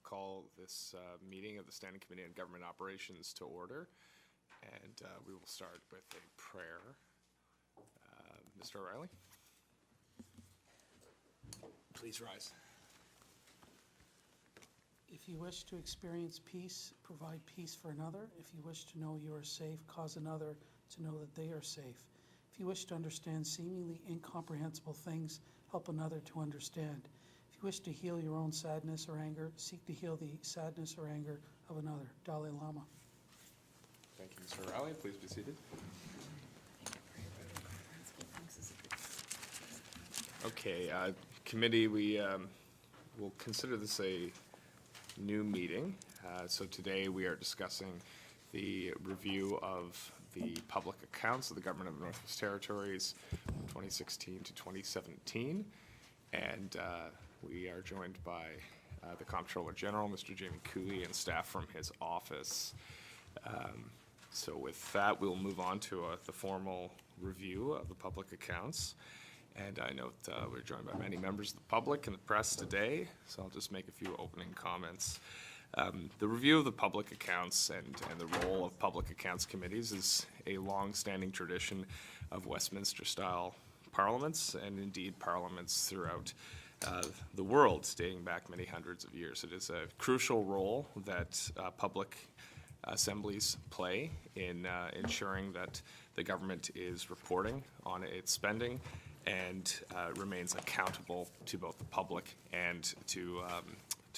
call this meeting of the Standing Committee on Government Operations to order, and we will start with a prayer. Mr. O'Reilly, please rise. If you wish to experience peace, provide peace for another. If you wish to know you are safe, cause another to know that they are safe. If you wish to understand seemingly incomprehensible things, help another to understand. If you wish to heal your own sadness or anger, seek to heal the sadness or anger of another. Dalai Lama. Thank you, Mr. O'Reilly. Please be seated. Okay, committee, we will consider this a new meeting. So today we are discussing the review of the public accounts of the Government of the Northwest Territories from 2016 to 2017. And we are joined by the Comptroller General, Mr. Jamie Cooey, and staff from his office. So with that, we'll move on to the formal review of the public accounts. And I note we're joined by many members of the public and the press today, so I'll just make a few opening comments. The review of the public accounts and the role of public accounts committees is a long-standing tradition of Westminster-style parliaments, and indeed parliaments throughout the world, dating back many hundreds of years. It is a crucial role that public assemblies play in ensuring that the government is reporting on its spending and remains accountable to both the public and to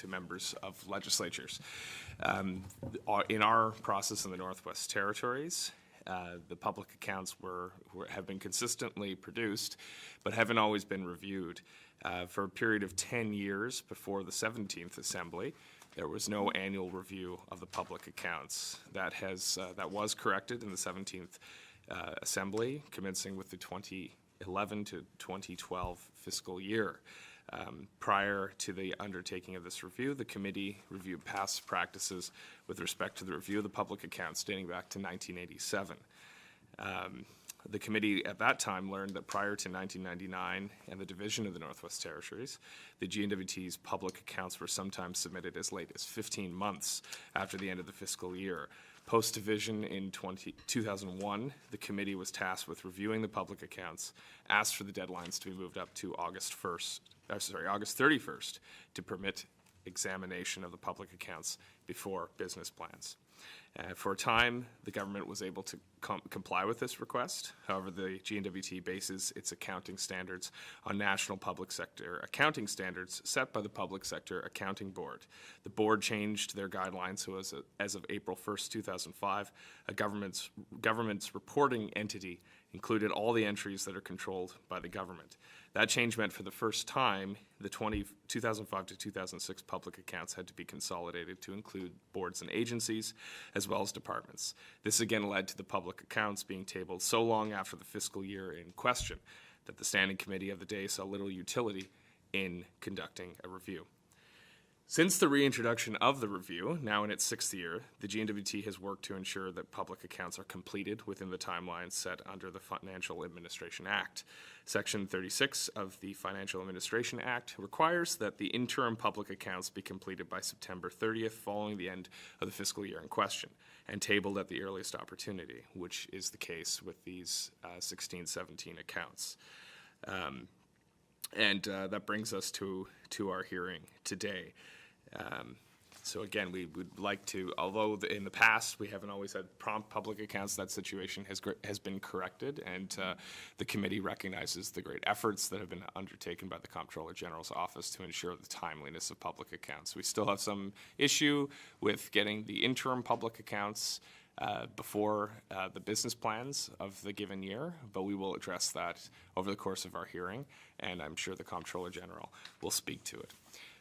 members of legislatures. In our process in the Northwest Territories, the public accounts have been consistently produced, but haven't always been reviewed. For a period of 10 years before the 17th Assembly, there was no annual review of the public accounts. That was corrected in the 17th Assembly, commencing with the 2011 to 2012 fiscal year. Prior to the undertaking of this review, the committee reviewed past practices with respect to the review of the public accounts dating back to 1987. The committee at that time learned that prior to 1999 and the division of the Northwest Territories, the GNWT's public accounts were sometimes submitted as late as 15 months after the end of the fiscal year. Post-division in 2001, the committee was tasked with reviewing the public accounts, asked for the deadlines to be moved up to August 31st to permit examination of the public accounts before business plans. For a time, the government was able to comply with this request. However, the GNWT bases its accounting standards on national public sector accounting standards set by the Public Sector Accounting Board. The board changed their guidelines so as of April 1st, 2005, a government's reporting entity included all the entries that are controlled by the government. That change meant for the first time, the 2005 to 2006 public accounts had to be consolidated to include boards and agencies, as well as departments. This again led to the public accounts being tabled so long after the fiscal year in question that the Standing Committee of the day saw little utility in conducting a review. Since the reintroduction of the review, now in its 6th year, the GNWT has worked to ensure that public accounts are completed within the timeline set under the Financial Administration Act. Section 36 of the Financial Administration Act requires that the interim public accounts be completed by September 30th following the end of the fiscal year in question and tabled at the earliest opportunity, which is the case with these 16-17 accounts. That brings us to our hearing today. So again, we would like to, although in the past we haven't always had prompt public accounts, that situation has been corrected, and the committee recognizes the great efforts that have been undertaken by the Comptroller General's office to ensure the timeliness of public accounts. We still have some issue with getting the interim public accounts before the business plans of the given year, but we will address that over the course of our hearing, and I'm sure the Comptroller General will speak to it.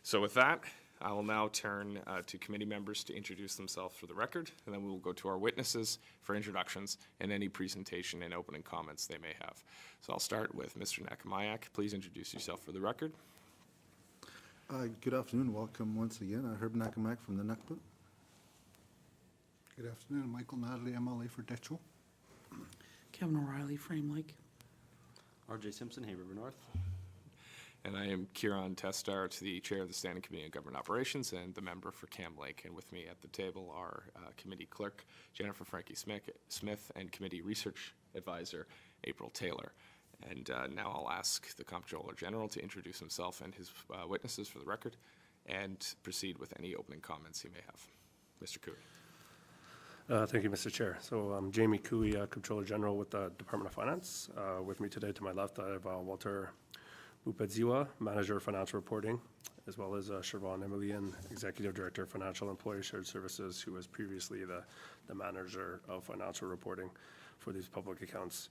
So with that, I will now turn to committee members to introduce themselves for the record, and then we will go to our witnesses for introductions and any presentation and opening comments they may have. So I'll start with Mr. Nakamayak. Please introduce yourself for the record. Good afternoon. Welcome once again. Herb Nakamayak from the Nukput. Good afternoon. Michael Natalie, MLA for Detchell. Kevin O'Reilly, Frame Lake. R.J. Simpson, Hay River North. And I am Kieron Testart, the Chair of the Standing Committee on Government Operations and the member for Cam Lake. And with me at the table are Committee Clerk Jennifer Franki-Smith and Committee Research Advisor April Taylor. And now I'll ask the Comptroller General to introduce himself and his witnesses for the record and proceed with any opening comments he may have. Mr. Cooey. Thank you, Mr. Chair. So I'm Jamie Cooey, Comptroller General with the Department of Finance. With me today to my left, I have Walter Bupedziwa, Manager of Financial Reporting, as well as Siobhan Emilian, Executive Director of Financial Employee Shared Services, who was previously the Manager of Financial Reporting for these public accounts.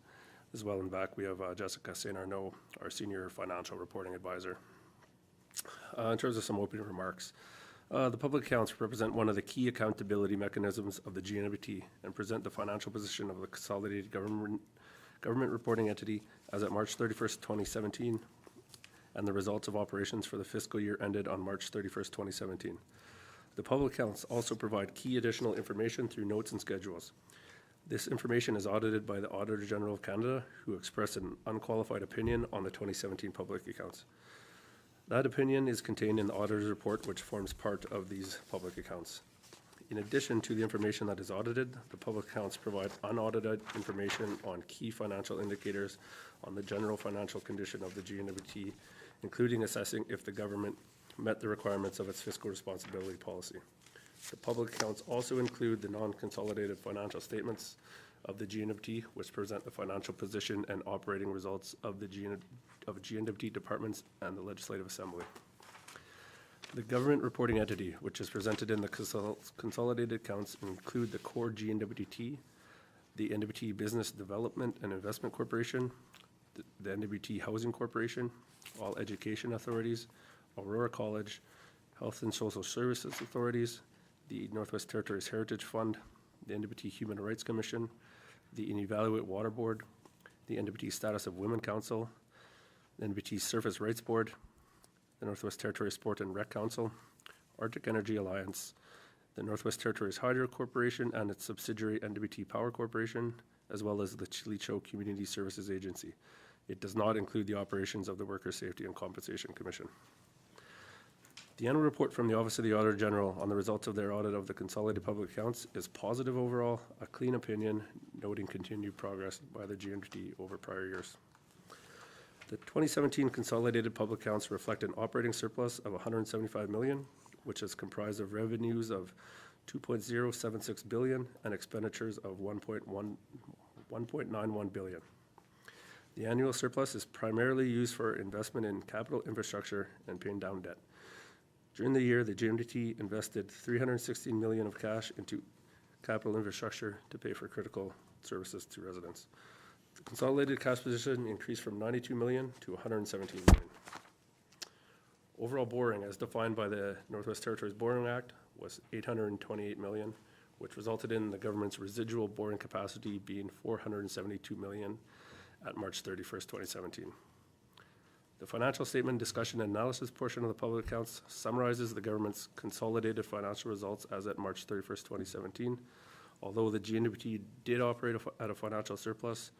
As well in back, we have Jessica St. Arnaud, our Senior Financial Reporting Advisor. In terms of some opening remarks, the public accounts represent one of the key accountability mechanisms of the GNWT and present the financial position of the consolidated government reporting entity as at March 31st, 2017, and the results of operations for the fiscal year ended on March 31st, 2017. The public accounts also provide key additional information through notes and schedules. This information is audited by the Auditor General of Canada, who expressed an unqualified opinion on the 2017 public accounts. That opinion is contained in the auditor's report, which forms part of these public accounts. In addition to the information that is audited, the public accounts provide unaudited information on key financial indicators on the general financial condition of the GNWT, including assessing if the government met the requirements of its fiscal responsibility policy. The public accounts also include the non-consolidated financial statements of the GNWT, which present the financial position and operating results of the GNWT departments and the Legislative Assembly. The government reporting entity, which is presented in the consolidated accounts, include the core GNWT, the NWT Business Development and Investment Corporation, the NWT Housing Corporation, all education authorities, Aurora College, Health and Social Services authorities, the Northwest Territories Heritage Fund, the NWT Human Rights Commission, the Inevaluate Water Board, the NWT Status of Women Council, the NWT Surface Rights Board, the Northwest Territories Sport and Rec Council, Arctic Energy Alliance, the Northwest Territories Hydro Corporation and its subsidiary NWT Power Corporation, as well as the Chilicho Community Services Agency. It does not include the operations of the Workers' Safety and Compensation Commission. The annual report from the Office of the Auditor General on the results of their audit of the consolidated public accounts is positive overall, a clean opinion, noting continued progress by the GNWT over prior years. The 2017 consolidated public accounts reflect an operating surplus of $175 million, which is comprised of revenues of $2.076 billion and expenditures of $1.91 billion. The annual surplus is primarily used for investment in capital infrastructure and paying down debt. During the year, the GMDT invested $316 million of cash into capital infrastructure to pay for critical services to residents. The consolidated cash position increased from $92 million to $117 million. Overall borrowing, as defined by the Northwest Territories Borrowing Act, was $828 million, which resulted in the government's residual borrowing capacity being $472 million at March 31st, 2017. The financial statement discussion and analysis portion of the public accounts summarizes the government's consolidated financial results as at March 31st, 2017. Although the GNWT did operate at a financial surplus,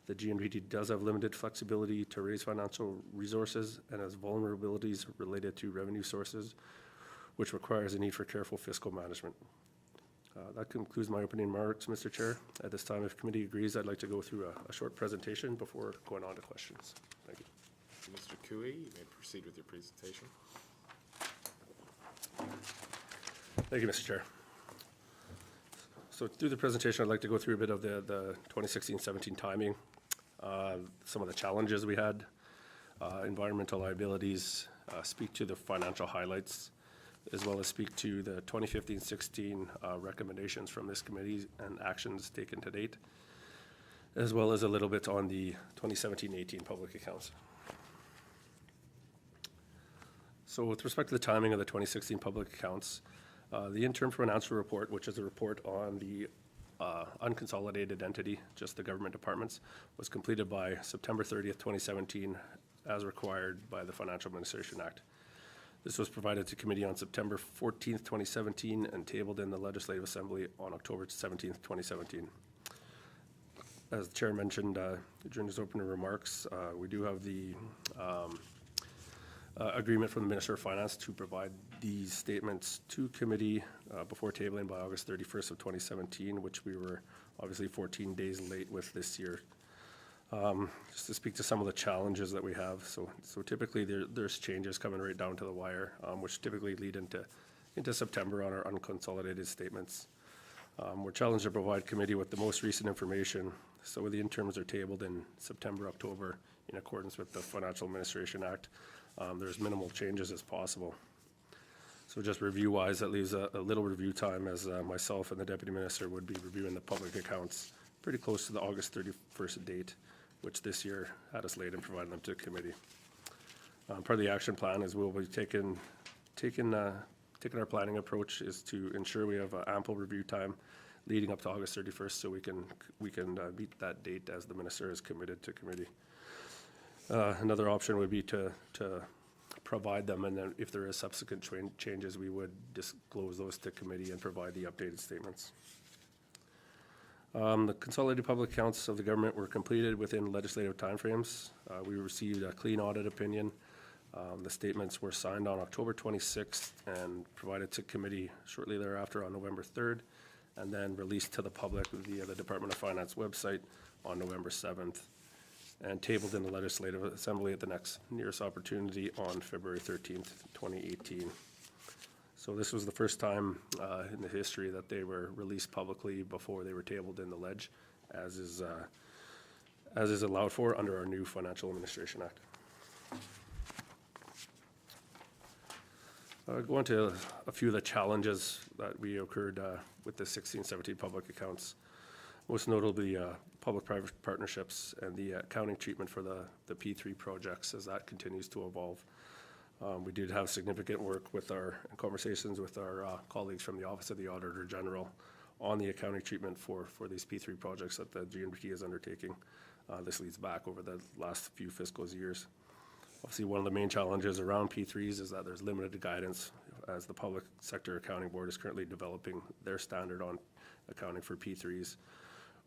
the GNWT does have limited flexibility to raise financial resources and has vulnerabilities related to revenue sources, which requires a need for careful fiscal management. That concludes my opening remarks, Mr. Chair. At this time, if committee agrees, I'd like to go through a short presentation before going on to questions. Thank you. Mr. Cooey, you may proceed with your presentation. Thank you, Mr. Chair. So through the presentation, I'd like to go through a bit of the 2016-17 timing, some of the challenges we had, environmental liabilities, speak to the financial highlights, as well as speak to the 2015-16 recommendations from this committee and actions taken to date, as well as a little bit on the 2017-18 public accounts. So with respect to the timing of the 2016 public accounts, the interim financial report, which is a report on the unconsolidated entity, just the government departments, was completed by September 30th, 2017, as required by the Financial Administration Act. This was provided to committee on September 14th, 2017, and tabled in the Legislative Assembly on October 17th, 2017. As the Chair mentioned during his opening remarks, we do have the agreement from the Minister of Finance to provide these statements to committee before tabling by August 31st of 2017, which we were obviously 14 days late with this year. Just to speak to some of the challenges that we have. So typically there's changes coming right down to the wire, which typically lead into September on our unconsolidated statements. We're challenged to provide committee with the most recent information. So the interims are tabled in September, October, in accordance with the Financial Administration Act. There's minimal changes as possible. So just review-wise, that leaves a little review time as myself and the Deputy Minister would be reviewing the public accounts pretty close to the August 31st date, which this year had us late in providing them to committee. Part of the action plan is we'll be taking our planning approach is to ensure we have ample review time leading up to August 31st so we can meet that date as the Minister is committed to committee. Another option would be to provide them, and then if there is subsequent changes, we would disclose those to committee and provide the updated statements. The consolidated public accounts of the government were completed within legislative timeframes. We received a clean audit opinion. The statements were signed on October 26th and provided to committee shortly thereafter on November 3rd, and then released to the public via the Department of Finance website on November 7th, and tabled in the Legislative Assembly at the nearest opportunity on February 13th, 2018. So this was the first time in the history that they were released publicly before they were tabled in the Ledge, as is allowed for under our new Financial Administration Act. Go into a few of the challenges that we occurred with the 16-17 public accounts, most notably public-private partnerships and the accounting treatment for the P3 projects as that continues to evolve. We did have significant work with our conversations with our colleagues from the Office of the Auditor General on the accounting treatment for these P3 projects that the GMT is undertaking. This leads back over the last few fiscal years. Obviously, one of the main challenges around P3s is that there's limited guidance as the Public Sector Accounting Board is currently developing their standard on accounting for P3s,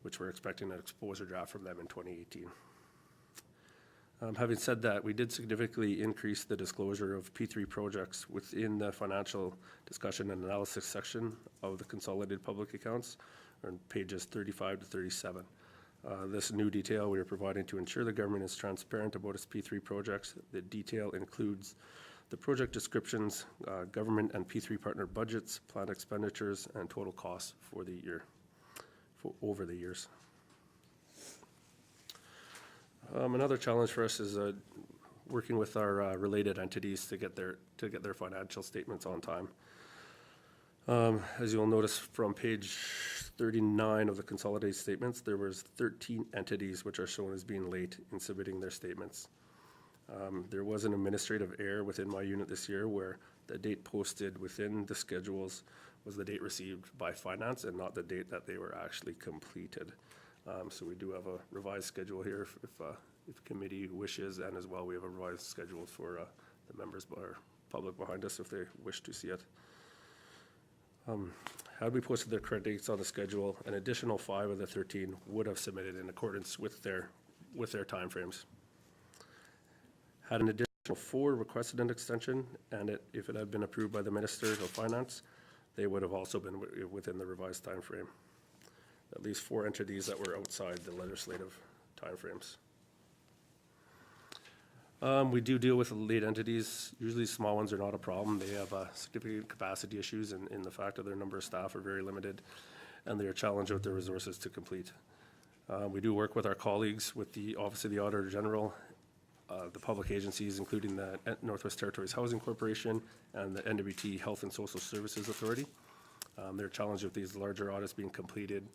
which we're expecting an exposure draft from them in 2018. Having said that, we did significantly increase the disclosure of P3 projects within the financial discussion and analysis section of the consolidated public accounts on pages 35 to 37. This new detail we are providing to ensure the government is transparent about its P3 projects. The detail includes the project descriptions, government and P3 partner budgets, planned expenditures, and total costs for the year, over the years. Another challenge for us is working with our related entities to get their financial statements on time. As you'll notice from page 39 of the consolidated statements, there was 13 entities which are shown as being late in submitting their statements. There was an administrative error within my unit this year where the date posted within the schedules was the date received by finance and not the date that they were actually completed. So we do have a revised schedule here if committee wishes, and as well we have a revised schedule for the members or public behind us if they wish to see it. Had we posted their correct dates on the schedule, an additional 5 of the 13 would have submitted in accordance with their timeframes. Had an additional 4 requested an extension, and if it had been approved by the Minister of Finance, they would have also been within the revised timeframe. At least 4 entities that were outside the legislative timeframes. We do deal with late entities. Usually small ones are not a problem. They have significant capacity issues in the fact that their number of staff are very limited and they are challenged with their resources to complete. We do work with our colleagues with the Office of the Auditor General, the public agencies including the Northwest Territories Housing Corporation and the NWT Health and Social Services Authority. They're challenged with these larger audits being completed,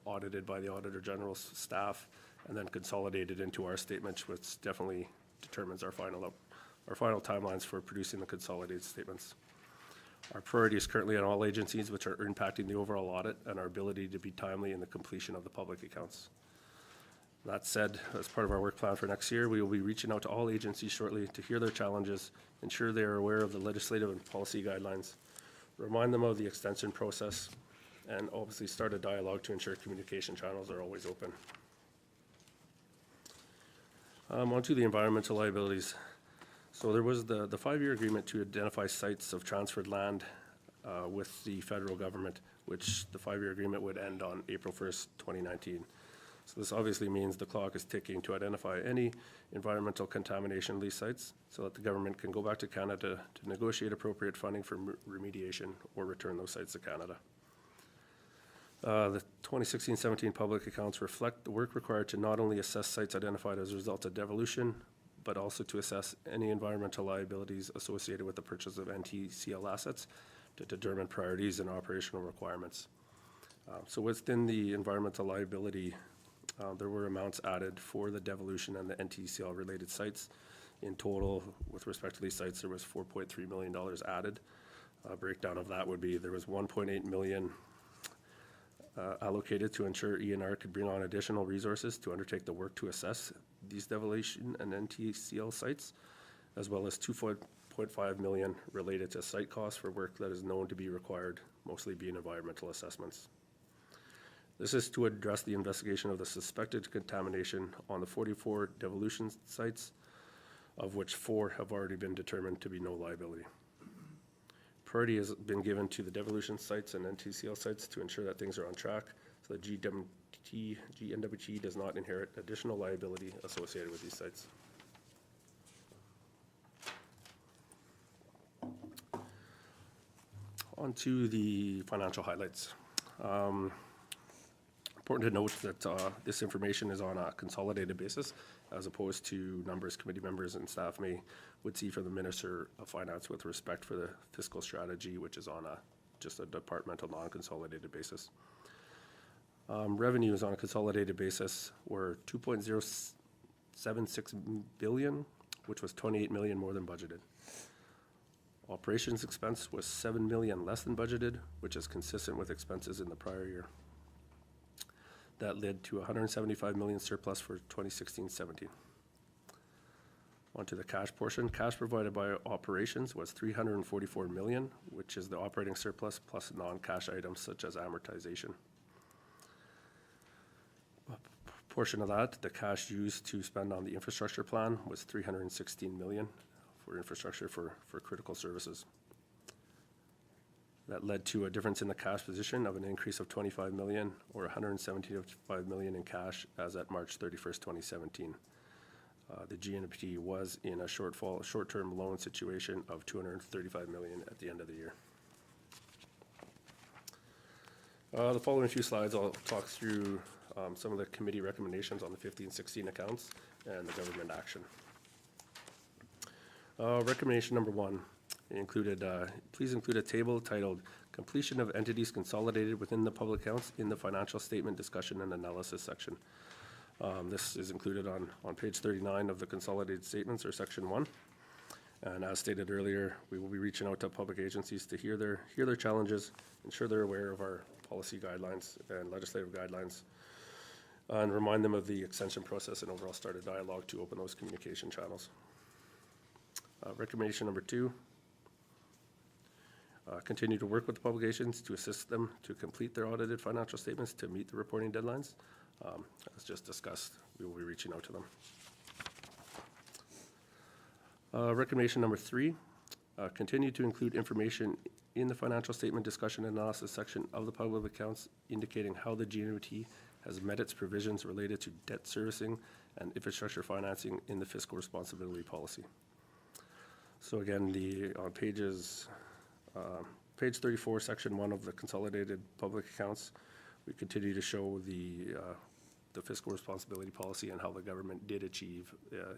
audited by the Auditor General's staff, and then consolidated into our statements, which definitely determines our final timelines for producing the consolidated statements. Our priority is currently on all agencies which are impacting the overall audit and our ability to be timely in the completion of the public accounts. That said, as part of our work plan for next year, we will be reaching out to all agencies shortly to hear their challenges, ensure they are aware of the legislative and policy guidelines, remind them of the extension process, and obviously start a dialogue to ensure communication channels are always open. On to the environmental liabilities. So there was the 5-year agreement to identify sites of transferred land with the federal government, which the 5-year agreement would end on April 1st, 2019. So this obviously means the clock is ticking to identify any environmental contamination lease sites so that the government can go back to Canada to negotiate appropriate funding for remediation or return those sites to Canada. The 2016-17 public accounts reflect the work required to not only assess sites identified as a result of devolution, but also to assess any environmental liabilities associated with the purchase of NTCL assets to determine priorities and operational requirements. So within the environmental liability, there were amounts added for the devolution and the NTCL related sites. In total, with respect to these sites, there was $4.3 million added. A breakdown of that would be there was $1.8 million allocated to ensure ENR could bring on additional resources to undertake the work to assess these devolution and NTCL sites, as well as $2.5 million related to site costs for work that is known to be required, mostly being environmental assessments. This is to address the investigation of the suspected contamination on the 44 devolution sites, of which 4 have already been determined to be no liability. Priority has been given to the devolution sites and NTCL sites to ensure that things are on track, so that GNWT does not inherit additional liability associated with these sites. On to the financial highlights. Important to note that this information is on a consolidated basis, as opposed to numbers committee members and staff would see from the Minister of Finance with respect for the fiscal strategy, which is on just a departmental non-consolidated basis. Revenues on a consolidated basis were $2.076 billion, which was $28 million more than budgeted. Operations expense was $7 million less than budgeted, which is consistent with expenses in the prior year. That led to $175 million surplus for 2016-17. On to the cash portion. Cash provided by operations was $344 million, which is the operating surplus plus non-cash items such as amortization. A portion of that, the cash used to spend on the infrastructure plan, was $316 million for infrastructure for critical services. That led to a difference in the cash position of an increase of $25 million or $175 million in cash as at March 31st, 2017. The GNPT was in a short-term loan situation of $235 million at the end of the year. The following few slides, I'll talk through some of the committee recommendations on the 15-16 accounts and the government action. Recommendation number 1 included, please include a table titled Completion of Entities Consolidated Within the Public Accounts in the Financial Statement Discussion and Analysis section. This is included on page 39 of the consolidated statements, or section 1. And as stated earlier, we will be reaching out to public agencies to hear their challenges, ensure they're aware of our policy guidelines and legislative guidelines, and remind them of the extension process and overall start a dialogue to open those communication channels. Recommendation number 2, continue to work with the publications to assist them to complete their audited financial statements to meet the reporting deadlines. As just discussed, we will be reaching out to them. Recommendation number 3, continue to include information in the financial statement discussion and analysis section of the public accounts indicating how the GNOT has met its provisions related to debt servicing and infrastructure financing in the fiscal responsibility policy. So again, on page 34, section 1 of the consolidated public accounts, we continue to show the fiscal responsibility policy and how the government did achieve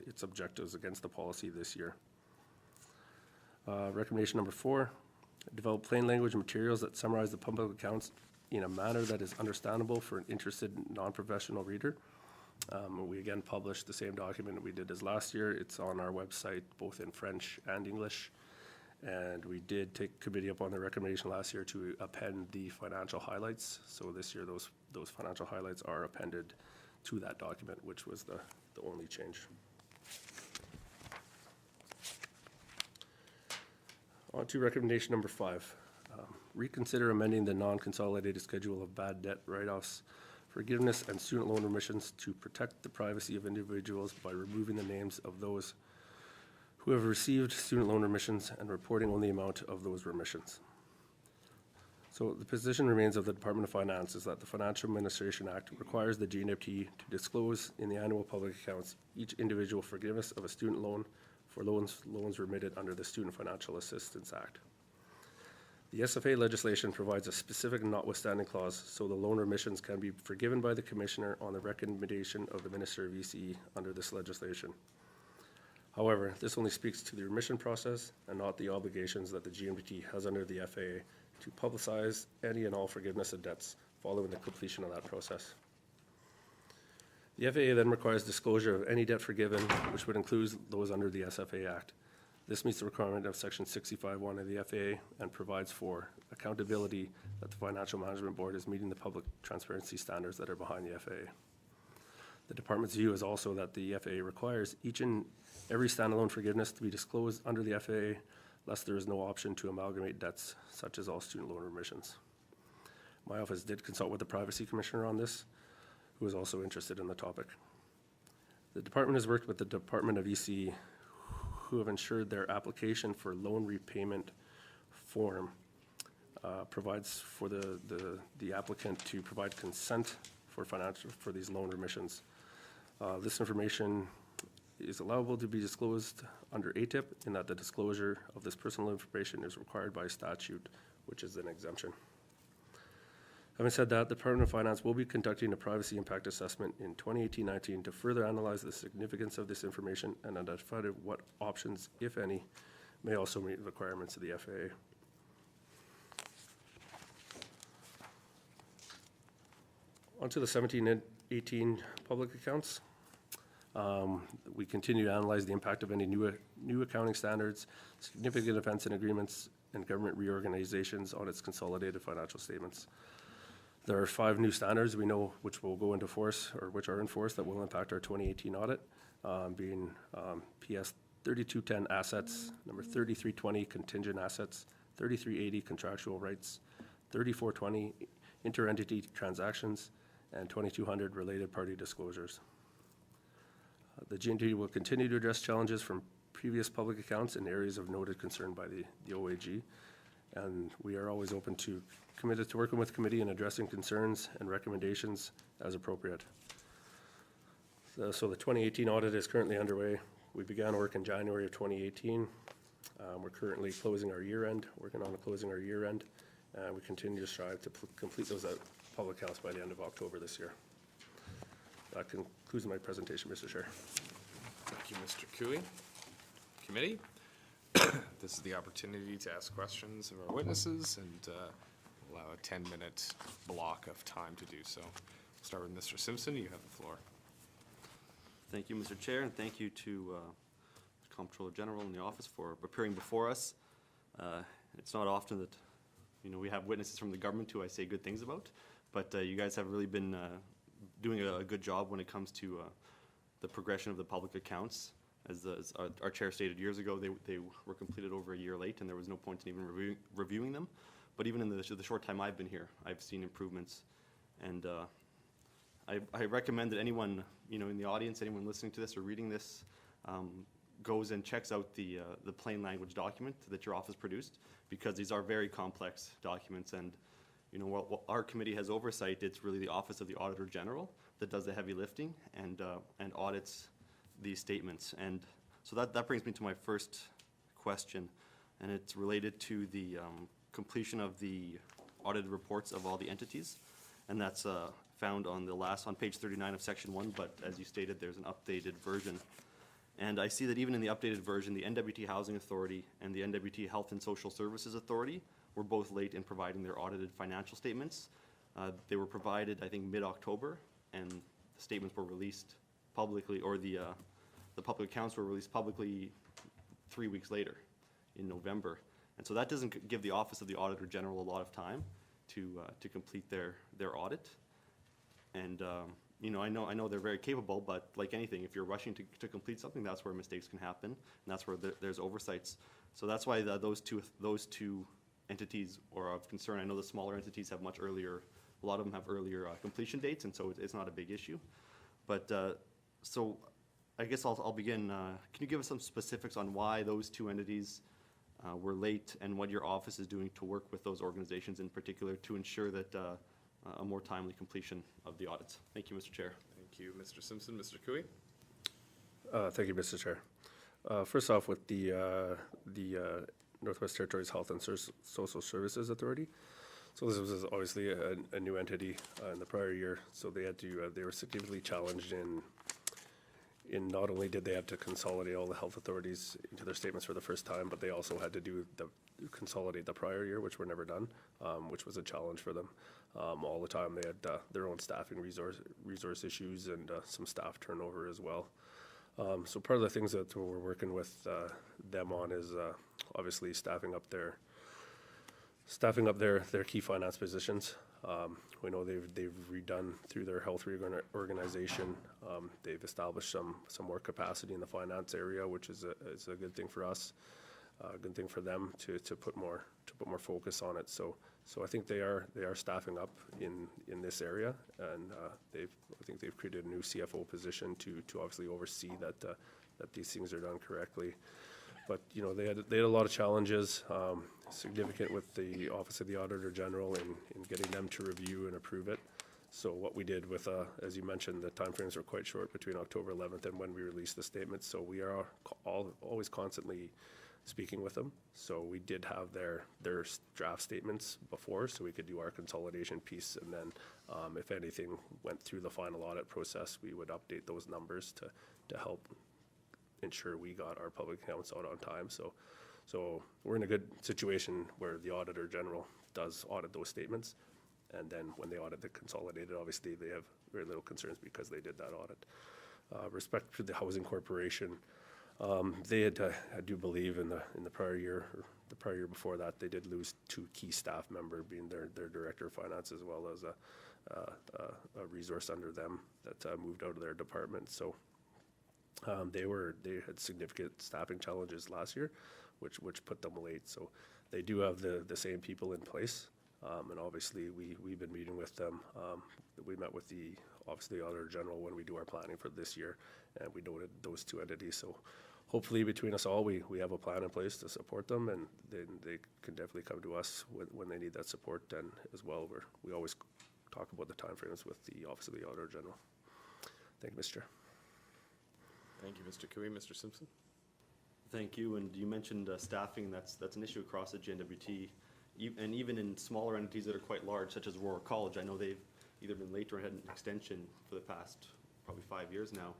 its objectives against the policy this year. Recommendation number 4, develop plain language materials that summarize the public accounts in a manner that is understandable for an interested non-professional reader. We again published the same document we did as last year. It's on our website, both in French and English. And we did take committee up on the recommendation last year to append the financial highlights. So this year, those financial highlights are appended to that document, which was the only change. On to recommendation number 5. Reconsider amending the non-consolidated schedule of bad debt write-offs, forgiveness, and student loan remissions to protect the privacy of individuals by removing the names of those who have received student loan remissions and reporting on the amount of those remissions. So the position remains of the Department of Finance is that the Financial Administration Act requires the GNFT to disclose in the annual public accounts each individual forgiveness of a student loan for loans remitted under the Student Financial Assistance Act. The SFA legislation provides a specific notwithstanding clause so the loan remissions can be forgiven by the Commissioner on the recommendation of the Minister of ECE under this legislation. However, this only speaks to the remission process and not the obligations that the GNFT has under the FAA to publicize any and all forgiveness of debts following the completion of that process. The FAA then requires disclosure of any debt forgiven, which would include those under the SFA Act. This meets the requirement of Section 65(1) of the FAA and provides for accountability that the Financial Management Board is meeting the public transparency standards that are behind the FAA. The Department's view is also that the FAA requires each and every standalone forgiveness to be disclosed under the FAA, lest there is no option to amalgamate debts, such as all student loan remissions. My office did consult with the Privacy Commissioner on this, who is also interested in the topic. The Department has worked with the Department of ECE, who have ensured their application for loan repayment form provides for the applicant to provide consent for these loan remissions. This information is allowable to be disclosed under ATIP in that the disclosure of this personal information is required by statute, which is an exemption. Having said that, the Department of Finance will be conducting a privacy impact assessment in 2018-19 to further analyze the significance of this information and identify what options, if any, may also meet the requirements of the FAA. On to the 17-18 public accounts. We continue to analyze the impact of any new accounting standards, significant events and agreements, and government reorganizations on its consolidated financial statements. There are 5 new standards we know which will go into force, or which are in force, that will impact our 2018 audit, being PS 3210 assets, number 3320 contingent assets, 3380 contractual rights, 3420 inter-entity transactions, and 2200 related party disclosures. The GNT will continue to address challenges from previous public accounts in areas of noted concern by the OAG, and we are always committed to working with committee and addressing concerns and recommendations as appropriate. So the 2018 audit is currently underway. We began work in January of 2018. We're currently closing our year-end, working on closing our year-end, and we continue to strive to complete those public accounts by the end of October this year. That concludes my presentation, Mr. Chair. Thank you, Mr. Cooey. Committee, this is the opportunity to ask questions of our witnesses and allow a 10-minute block of time to do so. We'll start with Mr. Simpson. You have the floor. Thank you, Mr. Chair, and thank you to the Comptroller General in the office for appearing before us. It's not often that we have witnesses from the government who I say good things about, but you guys have really been doing a good job when it comes to the progression of the public accounts. As our chair stated years ago, they were completed over a year late, and there was no point in even reviewing them. But even in the short time I've been here, I've seen improvements, and I recommend that anyone in the audience, anyone listening to this or reading this, goes and checks out the plain language document that your office produced, because these are very complex documents, and what our committee has oversight, it's really the Office of the Auditor General that does the heavy lifting and audits these statements. And so that brings me to my first question, and it's related to the completion of the audited reports of all the entities, and that's found on page 39 of section 1, but as you stated, there's an updated version. And I see that even in the updated version, the NWT Housing Authority and the NWT Health and Social Services Authority were both late in providing their audited financial statements. They were provided, I think, mid-October, and the statements were released publicly, or the public accounts were released publicly 3 weeks later, in November. And so that doesn't give the Office of the Auditor General a lot of time to complete their audit. And I know they're very capable, but like anything, if you're rushing to complete something, that's where mistakes can happen, and that's where there's oversights. So that's why those two entities are of concern. I know the smaller entities have much earlier, a lot of them have earlier completion dates, and so it's not a big issue. But so I guess I'll begin. Can you give us some specifics on why those two entities were late and what your office is doing to work with those organizations in particular to ensure that a more timely completion of the audits? Thank you, Mr. Chair. Thank you, Mr. Simpson. Mr. Cooey? Thank you, Mr. Chair. First off, with the Northwest Territories Health and Social Services Authority. So this was obviously a new entity in the prior year. So they had to, they were significantly challenged in not only did they have to consolidate all the health authorities into their statements for the first time, but they also had to consolidate the prior year, which were never done, which was a challenge for them. All the time they had their own staffing resource issues and some staff turnover as well. So part of the things that we're working with them on is obviously staffing up their key finance positions. We know they've redone through their health reorganization. They've established some more capacity in the finance area, which is a good thing for us, a good thing for them to put more focus on it. So I think they are staffing up in this area, and I think they've created a new CFO position to obviously oversee that these things are done correctly. But they had a lot of challenges, significant with the Office of the Auditor General in getting them to review and approve it. So what we did with, as you mentioned, the timeframes were quite short between October 11th and when we released the statements. So we are always constantly speaking with them. So we did have their draft statements before, so we could do our consolidation piece. And then if anything went through the final audit process, we would update those numbers to help ensure we got our public accounts out on time. So we're in a good situation where the Auditor General does audit those statements. And then when they audit the consolidated, obviously they have very little concerns because they did that audit. Respect to the Housing Corporation, they had, I do believe in the prior year, or the prior year before that, they did lose 2 key staff members, being their Director of Finance as well as a resource under them that moved out of their department. So they had significant staffing challenges last year, which put them late. So they do have the same people in place, and obviously we've been meeting with them. We met with the Office of the Auditor General when we do our planning for this year, and we noted those 2 entities. So hopefully between us all, we have a plan in place to support them, and then they can definitely come to us when they need that support. And as well, we always talk about the timeframes with the Office of the Auditor General. Thank you, Mr. Chair. Thank you, Mr. Cooey. Mr. Simpson? Thank you. And you mentioned staffing. That's an issue across the GNWT, and even in smaller entities that are quite large, such as Aurora College. I know they've either been late or had an extension for the past probably 5 years now.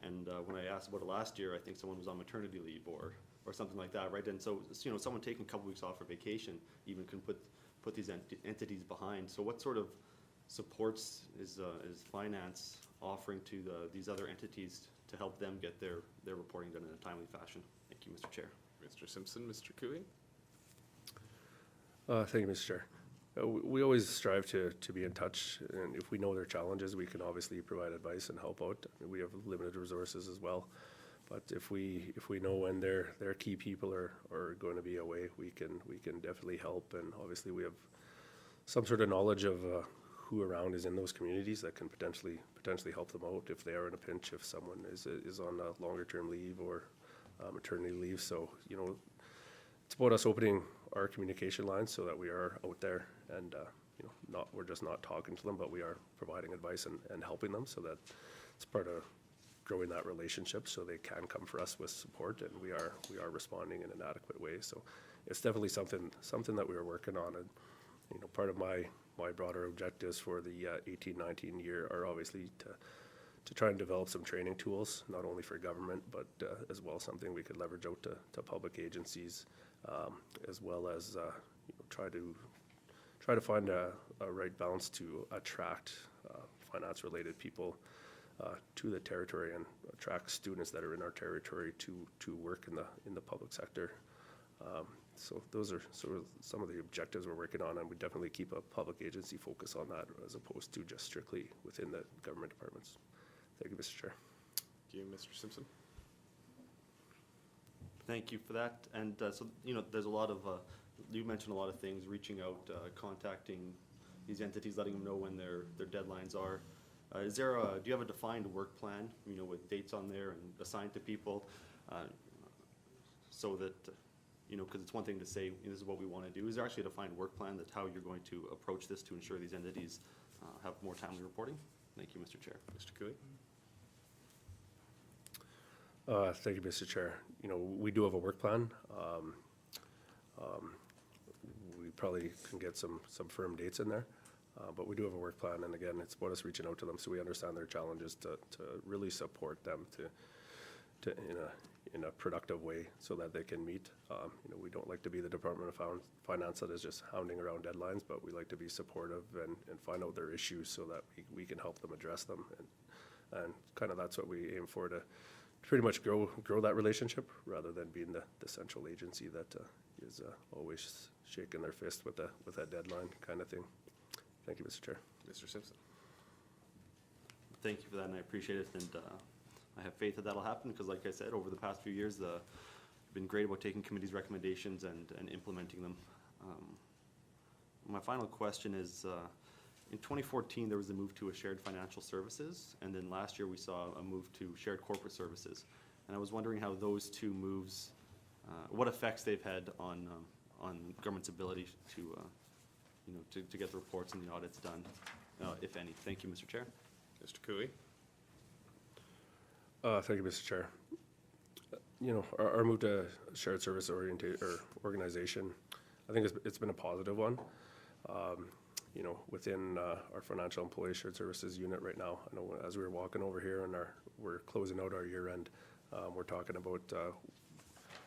And when I asked about it last year, I think someone was on maternity leave or something like that, right? And so someone taking a couple weeks off for vacation even can put these entities behind. So what sort of supports is finance offering to these other entities to help them get their reporting done in a timely fashion? Thank you, Mr. Chair. Mr. Simpson? Mr. Cooey? Thank you, Mr. Chair. We always strive to be in touch, and if we know their challenges, we can obviously provide advice and help out. I mean, we have limited resources as well, but if we know when their key people are going to be away, we can definitely help. And obviously we have some sort of knowledge of who around is in those communities that can potentially help them out if they are in a pinch, if someone is on a longer term leave or maternity leave. So it's about us opening our communication lines so that we are out there and we're just not talking to them, but we are providing advice and helping them. So that it's part of growing that relationship, so they can come for us with support, and we are responding in an adequate way. So it's definitely something that we are working on. And part of my broader objectives for the 18-19 year are obviously to try and develop some training tools, not only for government, but as well something we could leverage out to public agencies, as well as try to find a right balance to attract finance-related people to the territory and attract students that are in our territory to work in the public sector. So those are sort of some of the objectives we're working on, and we definitely keep a public agency focus on that as opposed to just strictly within the government departments. Thank you, Mr. Chair. Thank you, Mr. Simpson. Thank you for that. And so there's a lot of, you mentioned a lot of things, reaching out, contacting these entities, letting them know when their deadlines are. do you have a defined work plan, with dates on there and assigned to people? So that, because it's one thing to say, this is what we want to do. Is there actually a defined work plan that's how you're going to approach this to ensure these entities have more timely reporting? Thank you, Mr. Chair. Mr. Cooey? Thank you, Mr. Chair. We do have a work plan. We probably can get some firm dates in there, but we do have a work plan, and again, it's about us reaching out to them so we understand their challenges to really support them to in a productive way so that they can meet. We don't like to be the Department of Finance that is just hounding around deadlines, but we like to be supportive and find out their issues so that we can help them address them, and kind of that's what we aim for, to pretty much grow that relationship rather than being the central agency that is always shaking their fist with that deadline kind of thing. Thank you, Mr. Chair. Mr. Simpson? Thank you for that, and I appreciate it, and I have faith that that'll happen, because like I said, over the past few years, been great about taking committee's recommendations and implementing them. My final question is, in 2014, there was a move to a shared financial services, and then last year we saw a move to shared corporate services. And I was wondering how those two moves, what effects they've had on government's ability to get the reports and the audits done, if any. Thank you, Mr. Chair. Mr. Cooey? Thank you, Mr. Chair. Our move to shared service organization, I think it's been a positive one. Within our financial employee shared services unit right now, I know as we were walking over here and we're closing out our year end, we're talking about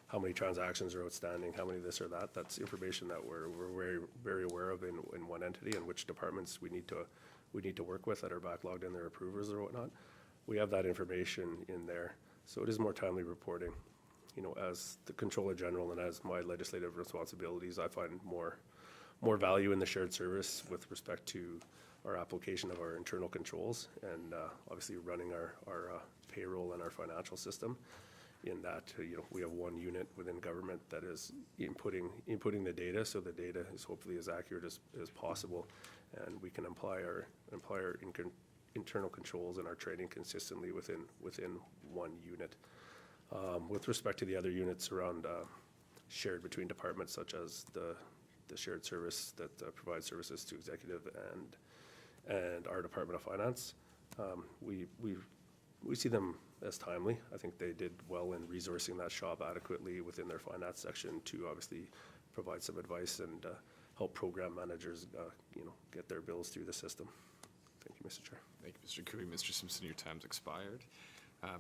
how many transactions are outstanding, how many this or that. That's information that we're very, very aware of in one entity, and which departments we need to work with that are backlogged in their approvers or whatnot. We have that information in there, so it is more timely reporting. As the Comptroller General and as my legislative responsibilities, I find more value in the shared service with respect to our application of our internal controls and obviously running our payroll and our financial system. In that, we have one unit within government that is inputting the data, so the data is hopefully as accurate as possible, and we can apply our internal controls and our training consistently within one unit. With respect to the other units around shared between departments, such as the shared service that provides services to executive and our Department of Finance, we see them as timely. I think they did well in resourcing that shop adequately within their finance section to obviously provide some advice and help program managers get their bills through the system. Thank you, Mr. Chair. Thank you, Mr. Cooey. Mr. Simpson, your time's expired.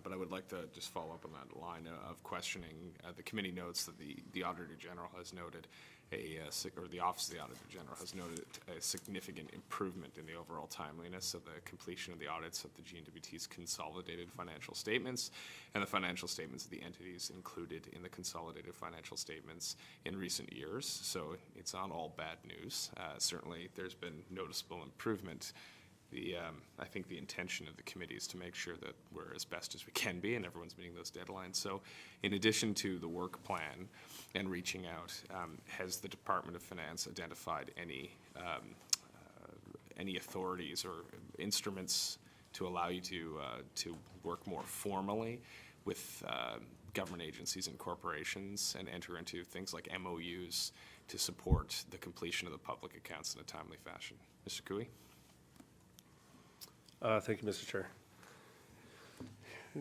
But I would like to just follow up on that line of questioning. The committee notes that the Auditor General has noted or the Office of the Auditor General has noted a significant improvement in the overall timeliness of the completion of the audits of the GNWT's consolidated financial statements and the financial statements of the entities included in the consolidated financial statements in recent years. So it's not all bad news. Certainly, there's been noticeable improvement. I think the intention of the committee is to make sure that we're as best as we can be and everyone's meeting those deadlines. So in addition to the work plan and reaching out, has the Department of Finance identified any authorities or instruments to allow you to work more formally with government agencies and corporations and enter into things like MOUs to support the completion of the public accounts in a timely fashion? Mr. Cooey? Thank you, Mr. Chair.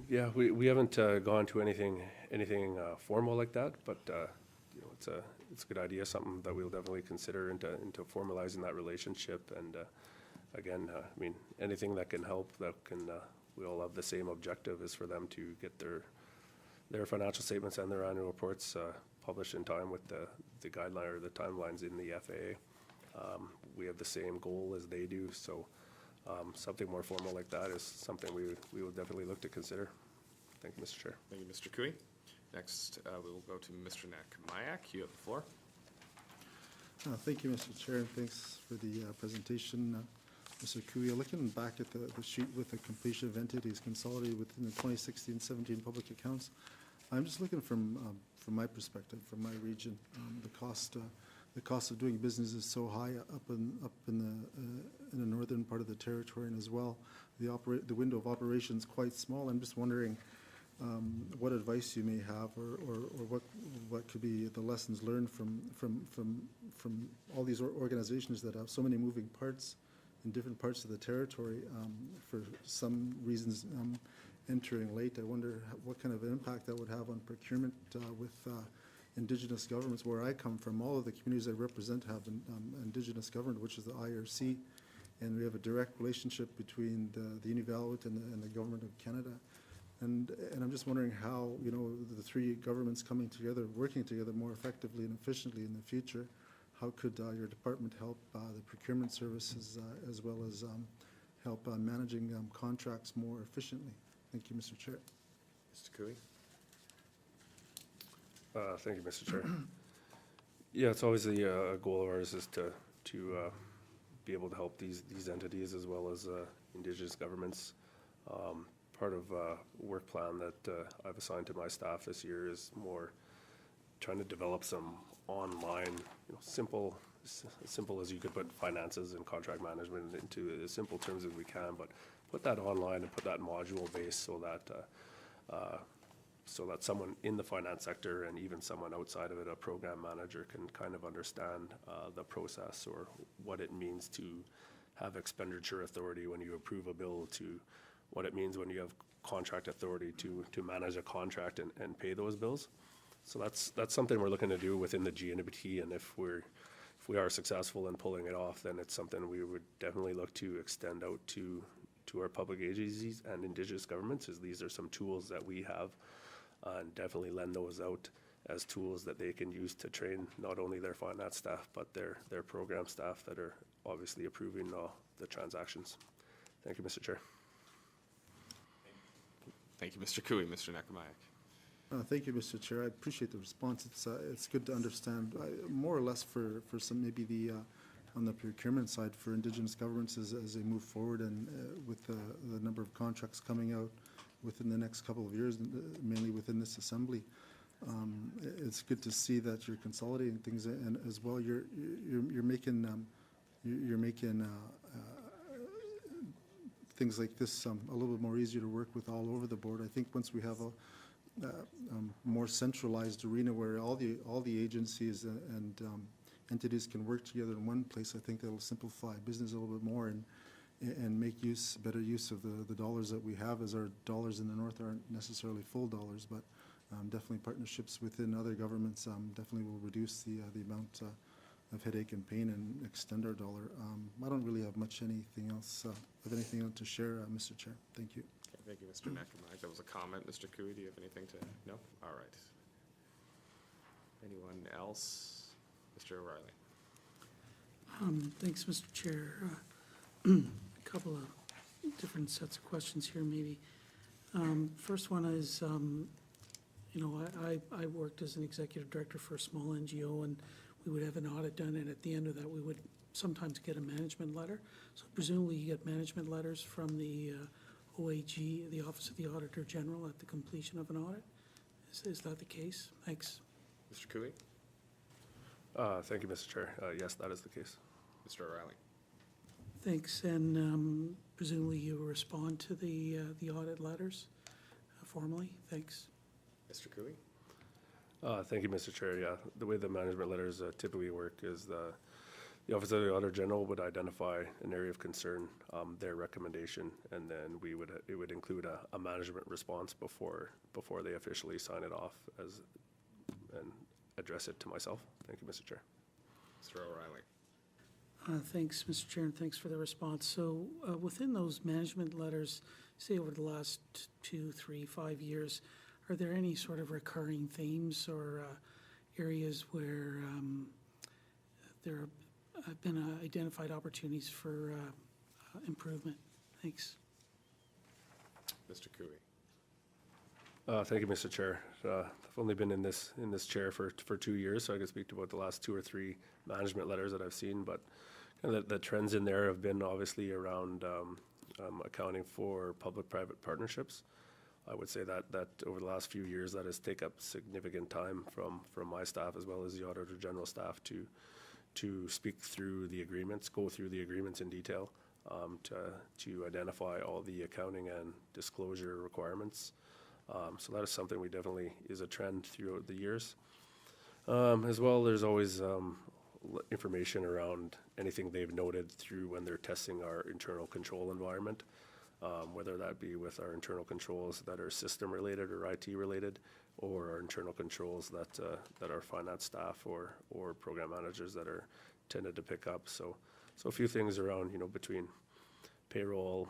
Yeah, we haven't gone to anything formal like that, but it's a good idea, something that we'll definitely consider into formalizing that relationship. And again, anything that can help, we all have the same objective, is for them to get their financial statements and their annual reports published in time with the guideline or the timelines in the FAA. We have the same goal as they do, so. Something more formal like that is something we will definitely look to consider. Thank you, Mr. Chair. Thank you, Mr. Cooey. Next, we will go to Mr. Nakamayak. You have the floor. Thank you, Mr. Chair, and thanks for the presentation, Mr. Cooey. Looking back at the sheet with the completion of entities consolidated within the 2016-17 public accounts, I'm just looking from my perspective, from my region, the cost the cost of doing business is so high up in the northern part of the territory, and as well, the window of operation is quite small. I'm just wondering what advice you may have, or what could be the lessons learned from all these organizations that have so many moving parts in different parts of the territory, for some reasons entering late. I wonder what kind of impact that would have on procurement with Indigenous governments. Where I come from, all of the communities I represent have Indigenous government, which is the IRC, and we have a direct relationship between the Inuvialuit and the government of Canada. And I'm just wondering how, the three governments coming together, working together more effectively and efficiently in the future, how could your department help the procurement services as well as help managing contracts more efficiently? Thank you, Mr. Chair. Mr. Cooey? Thank you, Mr. Chair. Yeah, it's always a goal of ours is to be able to help these entities as well as Indigenous governments. Part of a work plan that I've assigned to my staff this year is more trying to develop some online, simple as you could put finances and contract management into as simple terms as we can, but put that online and put that module based so that someone in the finance sector and even someone outside of it, a program manager, can kind of understand the process or what it means to have expenditure authority when you approve a bill, to what it means when you have contract authority to manage a contract and pay those bills. So that's something we're looking to do within the GNBT, and if we are successful in pulling it off, then it's something we would definitely look to extend out to our public agencies and Indigenous governments, as these are some tools that we have, and definitely lend those out as tools that they can use to train not only their finance staff, but their program staff that are obviously approving the transactions. Thank you, Mr. Chair. Thank you, Mr. Cooey. Mr. Nekromaiak? Thank you, Mr. Chair. I appreciate the response. It's good to understand, more or less for some, maybe on the procurement side for Indigenous governments as they move forward, and with the number of contracts coming out within the next couple of years, mainly within this assembly. It's good to see that you're consolidating things, and as well you're making things like this a little bit more easier to work with all over the board. I think once we have a more centralized arena where all the agencies and entities can work together in one place, I think that'll simplify business a little bit more and make better use of the dollars that we have, as our dollars in the north aren't necessarily full dollars, but definitely partnerships within other governments definitely will reduce the amount of headache and pain and extend our dollar. I don't really have anything else to share, Mr. Chair. Thank you. Okay, thank you, Mr. Nekromaiak. That was a comment. Mr. Cooey, do you have anything to? No? All right. Anyone else? Mr. O'Reilly? Thanks, Mr. Chair. A couple of different sets of questions here, maybe. First one is, I worked as an executive director for a small NGO, and we would have an audit done, and at the end of that, we would sometimes get a management letter. So presumably you get management letters from the OAG, the Office of the Auditor General, at the completion of an audit. Is that the case? Thanks. Mr. Cooey? Thank you, Mr. Chair. Yes, that is the case. Mr. O'Reilly? Thanks, and presumably you respond to the audit letters formally. Thanks. Mr. Cooey? Thank you, Mr. Chair. Yeah, the way the management letters typically work is the Office of the Auditor General would identify an area of concern, their recommendation, and then it would include a management response before they officially sign it off and address it to myself. Thank you, Mr. Chair. Mr. O'Reilly? Thanks, Mr. Chair, and thanks for the response. So within those management letters, say over the last 2, 3, 5 years, are there any sort of recurring themes or areas where there have been identified opportunities for improvement? Thanks. Mr. Cooey? Thank you, Mr. Chair. I've only been in this chair for 2 years, so I can speak to about the last 2 or 3 management letters that I've seen. But the trends in there have been obviously around accounting for public-private partnerships. I would say that over the last few years, that has taken up significant time from my staff as well as the Auditor General staff to speak through the agreements, go through the agreements in detail, to identify all the accounting and disclosure requirements. So that is something we definitely is a trend throughout the years. As well, there's always information around anything they've noted through when they're testing our internal control environment, whether that be with our internal controls that are system related or IT related, or our internal controls that our finance staff or program managers that are tended to pick up. So a few things around, between payroll,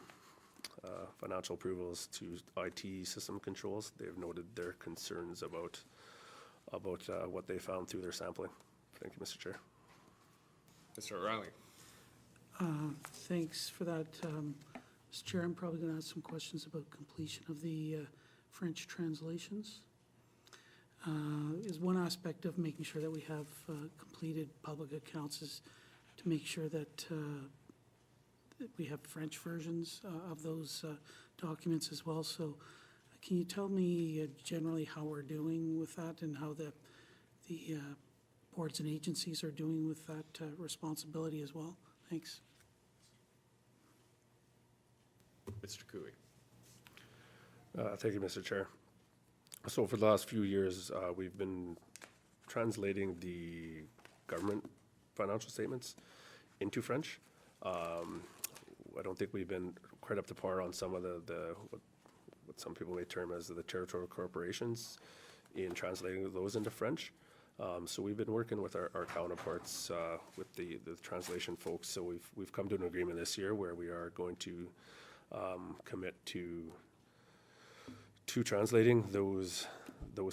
financial approvals to IT system controls. They've noted their concerns about what they found through their sampling. Thank you, Mr. Chair. Mr. O'Reilly. Thanks for that. Mr. Chair, I'm probably going to ask some questions about completion of the French translations. Is one aspect of making sure that we have completed public accounts is to make sure that we have French versions of those documents as well. So can you tell me generally how we're doing with that and how the boards and agencies are doing with that responsibility as well? Thanks. Mr. Cooey. Thank you, Mr. Chair. So for the last few years, we've been translating the government financial statements into French. I don't think we've been quite up to par on some of what some people may term as the territorial corporations in translating those into French. So we've been working with our counterparts, with the translation folks. So we've come to an agreement this year where we are going to commit to translating those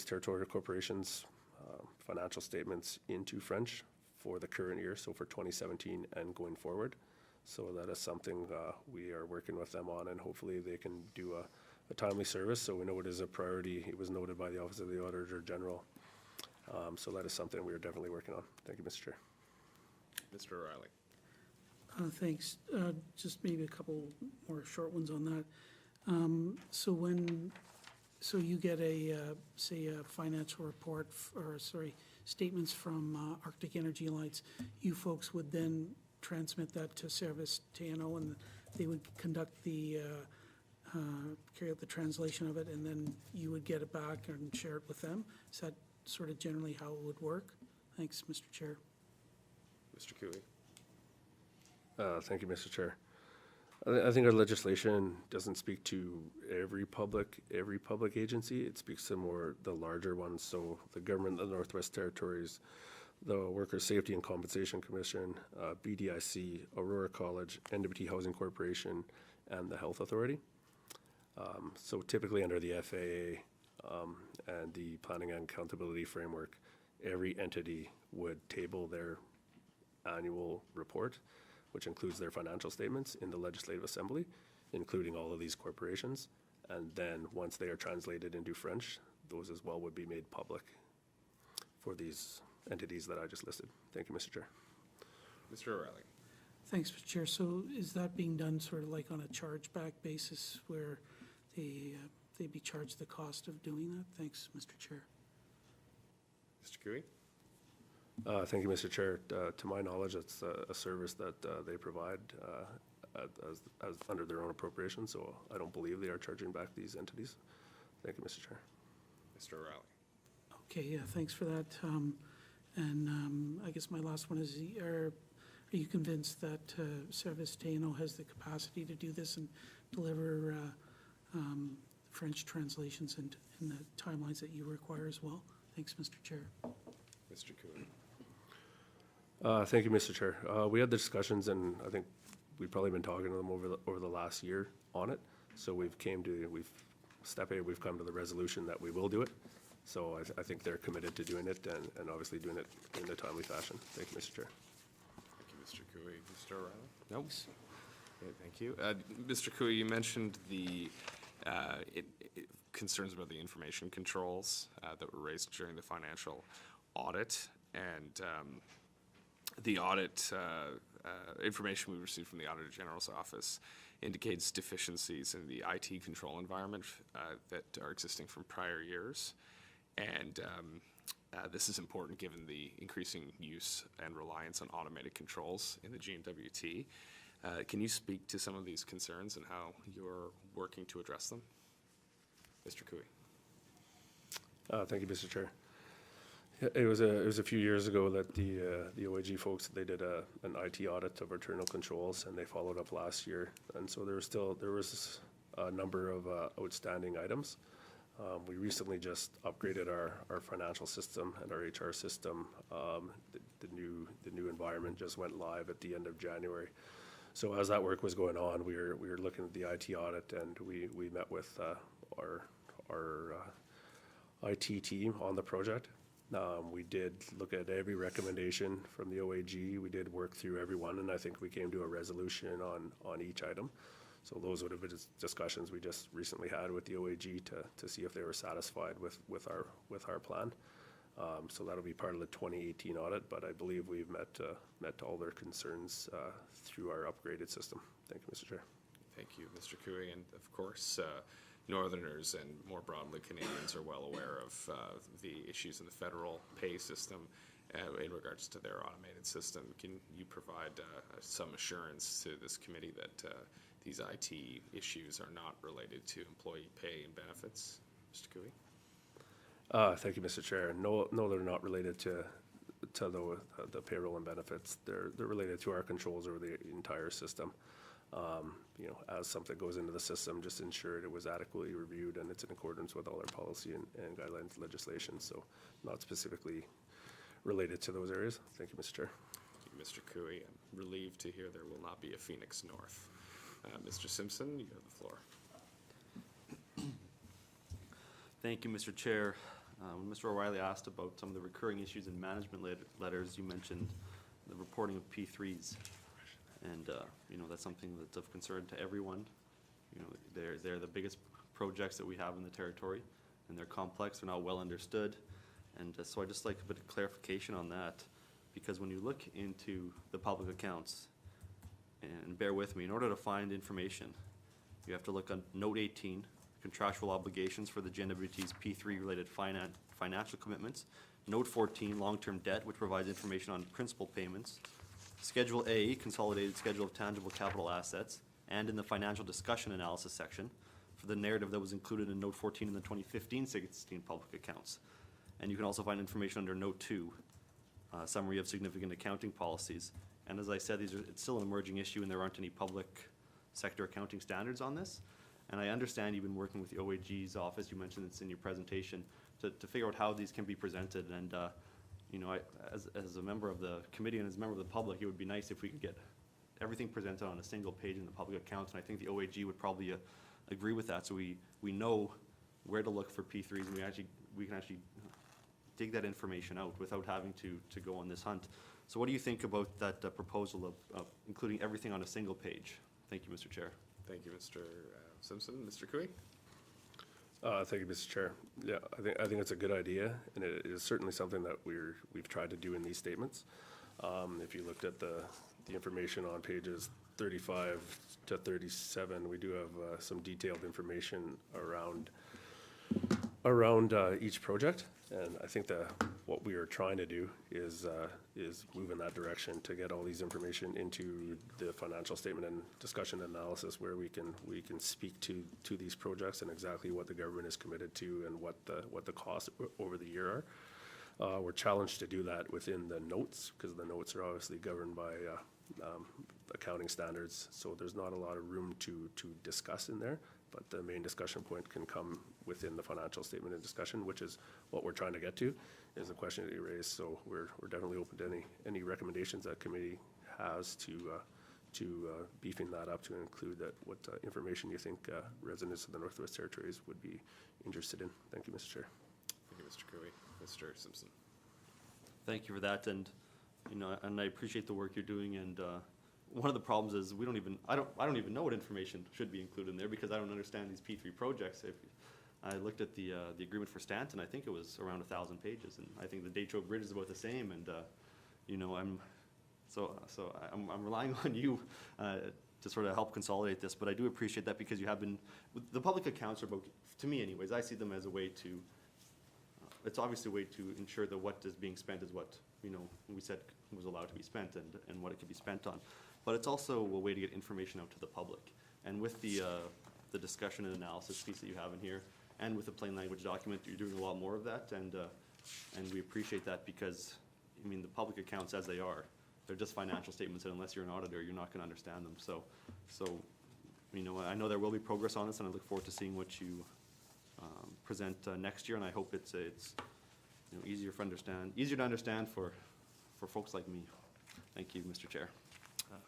territorial corporations' financial statements into French for the current year, so for 2017 and going forward. So that is something we are working with them on, and hopefully they can do a timely service. So we know it is a priority. It was noted by the Office of the Auditor General. So that is something we are definitely working on. Thank you, Mr. Chair. Mr. O'Reilly. Thanks. Just maybe a couple more short ones on that. So you get say a financial report, statements from Arctic Energy Alliance, you folks would then transmit that to Service TNO, and they would conduct carry out the translation of it, and then you would get it back and share it with them? Is that sort of generally how it would work? Thanks, Mr. Chair. Mr. Cooey. Thank you, Mr. Chair. I think our legislation doesn't speak to every public agency. It speaks to the larger ones. So the government of the Northwest Territories, the Workers' Safety and Compensation Commission, BDIC, Aurora College, NWT Housing Corporation, and the Health Authority. So typically under the FAA and the Planning and Accountability Framework, every entity would table their annual report, which includes their financial statements, in the Legislative Assembly, including all of these corporations. And then once they are translated into French, those as well would be made public for these entities that I just listed. Thank you, Mr. Chair. Mr. O'Reilly. Thanks, Mr. Chair. So is that being done sort of like on a chargeback basis where they'd be charged the cost of doing that? Thanks, Mr. Chair. Mr. Cooey. Thank you, Mr. Chair. To my knowledge, it's a service that they provide as under their own appropriation, so I don't believe they are charging back these entities. Thank you, Mr. Chair. Mr. O'Reilly. Okay, yeah, thanks for that. I guess my last one is, are you convinced that Service TNO has the capacity to do this and deliver French translations in the timelines that you require as well? Thanks, Mr. Chair. Mr. Cooey. Thank you, Mr. Chair. We had the discussions, and I think we've probably been talking to them over the last year on it. So we've come to the resolution that we will do it. So I think they're committed to doing it and obviously doing it in a timely fashion. Thank you, Mr. Chair. Thank you, Mr. Cooey. Mr. O'Reilly? No? Okay, thank you. Mr. Cooey, you mentioned the concerns about the information controls that were raised during the financial audit, and the audit information we received from the Auditor General's office indicates deficiencies in the IT control environment that are existing from prior years. And this is important given the increasing use and reliance on automated controls in the GMWT. Can you speak to some of these concerns and how you're working to address them? Mr. Cooey. Thank you, Mr. Chair. Yeah, it was a few years ago that the OAG folks, they did an IT audit of our terminal controls, and they followed up last year. And so there was a number of outstanding items. We recently just upgraded our financial system and our HR system. The new environment just went live at the end of January. So as that work was going on, we were looking at the IT audit, and we met with our IT team on the project. We did look at every recommendation from the OAG. We did work through every one, and I think we came to a resolution on each item. So those would have been discussions we just recently had with the OAG to see if they were satisfied with our plan. So that'll be part of the 2018 audit, but I believe we've met all their concerns through our upgraded system. Thank you, Mr. Chair. Thank you, Mr. Cooey. And of course, Northerners and more broadly Canadians are well aware of the issues in the federal pay system in regards to their automated system. Can you provide some assurance to this committee that these IT issues are not related to employee pay and benefits? Mr. Cooey? Thank you, Mr. Chair. No, they're not related to the payroll and benefits. They're related to our controls over the entire system. As something goes into the system, just ensure it was adequately reviewed and it's in accordance with all our policy and guidelines legislation. So not specifically related to those areas. Thank you, Mr. Chair. Thank you, Mr. Cooey. I'm relieved to hear there will not be a Phoenix North. Mr. Simpson, you have the floor. Thank you, Mr. Chair. When Mr. O'Reilly asked about some of the recurring issues in management letters, you mentioned the reporting of P3s. And, that's something that's of concern to everyone. They're the biggest projects that we have in the territory, and they're complex, they're not well understood. And so I'd just like a bit of clarification on that, because when you look into the public accounts, and bear with me, in order to find information, you have to look on Note 18, contractual obligations for the GNWT's P3 related financial commitments. Note 14, long-term debt, which provides information on principal payments. Schedule A, consolidated schedule of tangible capital assets, and in the financial discussion analysis section for the narrative that was included in Note 14 in the 2015-16 public accounts. And you can also find information under Note 2, summary of significant accounting policies. And as I said, it's still an emerging issue, and there aren't any public sector accounting standards on this. And I understand you've been working with the OAG's office, you mentioned it's in your presentation, to figure out how these can be presented. And as a member of the committee and as a member of the public, it would be nice if we could get everything presented on a single page in the public accounts, and I think the OAG would probably agree with that, so we know where to look for P3s, and we can actually dig that information out without having to go on this hunt. So what do you think about that proposal of including everything on a single page? Thank you, Mr. Chair. Thank you, Mr. Simpson. Mr. Cooey? Thank you, Mr. Chair. Yeah, I think it's a good idea, and it is certainly something that we've tried to do in these statements. If you looked at the information on pages 35 to 37, we do have some detailed information around each project, and I think what we are trying to do is move in that direction to get all these information into the financial statement and discussion analysis, where we can speak to these projects and exactly what the government is committed to and what the costs over the year are. We're challenged to do that within the notes, because the notes are obviously governed by accounting standards, so there's not a lot of room to discuss in there. But the main discussion point can come within the financial statement and discussion, which is what we're trying to get to, is the question that you raised. So we're definitely open to any recommendations that committee has to beefing that up, to include what information you think residents of the Northwest Territories would be interested in. Thank you, Mr. Chair. Thank you, Mr. Cooey. Mr. Simpson. Thank you for that, and I appreciate the work you're doing. And one of the problems is I don't even know what information should be included in there, because I don't understand these P3 projects. I looked at the agreement for Stanton, I think it was around 1,000 pages, and I think the Detroit Bridge is about the same. And I'm relying on you sort of help consolidate this, but I do appreciate that because you have been, the public accounts are about, to me anyways, I see them as a way to, it's obviously a way to ensure that what is being spent is what, you know, we said was allowed to be spent and what it could be spent on. But it's also a way to get information out to the public. And with the discussion and analysis piece that you have in here, and with the plain language document, you're doing a lot more of that, and we appreciate that because, I mean, the public accounts as they are, they're just financial statements, and unless you're an auditor, you're not gonna understand them. So, you know, I know there will be progress on this, and I look forward to seeing what you present next year, and I hope it's you know, easier to understand for folks like me. Thank you, Mr. Chair.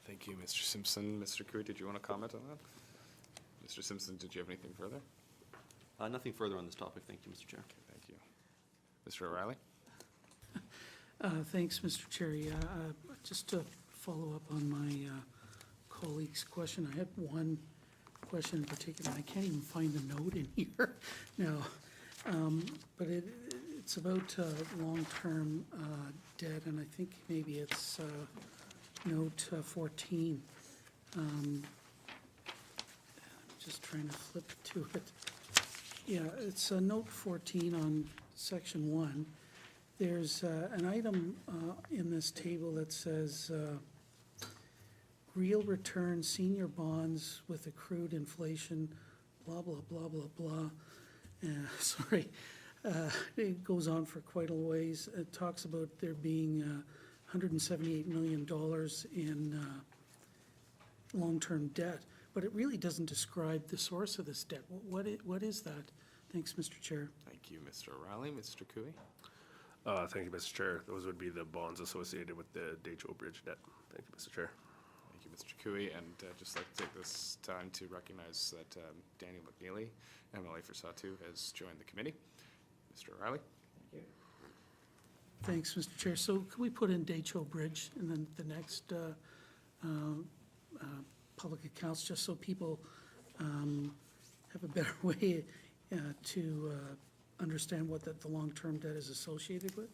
Thank you, Mr. Simpson. Mr. Cooey, did you want to comment on that? Mr. Simpson, did you have anything further? Nothing further on this topic. Thank you, Mr. Chair. Okay, thank you. Mr. O'Reilly? Thanks, Mr. Chair. Yeah, just to follow up on my colleague's question, I had one question in particular. I can't even find the note in here now, but it's about long-term debt, and I think maybe it's note 14. Just trying to flip to it. Yeah, it's note 14 on section 1. There's an item in this table that says real return senior bonds with accrued inflation, blah, blah, blah, blah, blah. Sorry, it goes on for quite a ways. It talks about there being $178 million in long-term debt, but it really doesn't describe the source of this debt. What is that? Thanks, Mr. Chair. Thank you, Mr. O'Reilly. Mr. Cooey? Thank you, Mr. Chair. Those would be the bonds associated with the Decho Bridge debt. Thank you, Mr. Chair. Thank you, Mr. Cooey, and just like to take this time to recognize that Daniel McNeely, MLA for Sawtoo, has joined the committee. Mr. O'Reilly? Thanks, Mr. Chair. So could we put in Decho Bridge and then the next public accounts, just so people have a better way to understand what the long-term debt is associated with?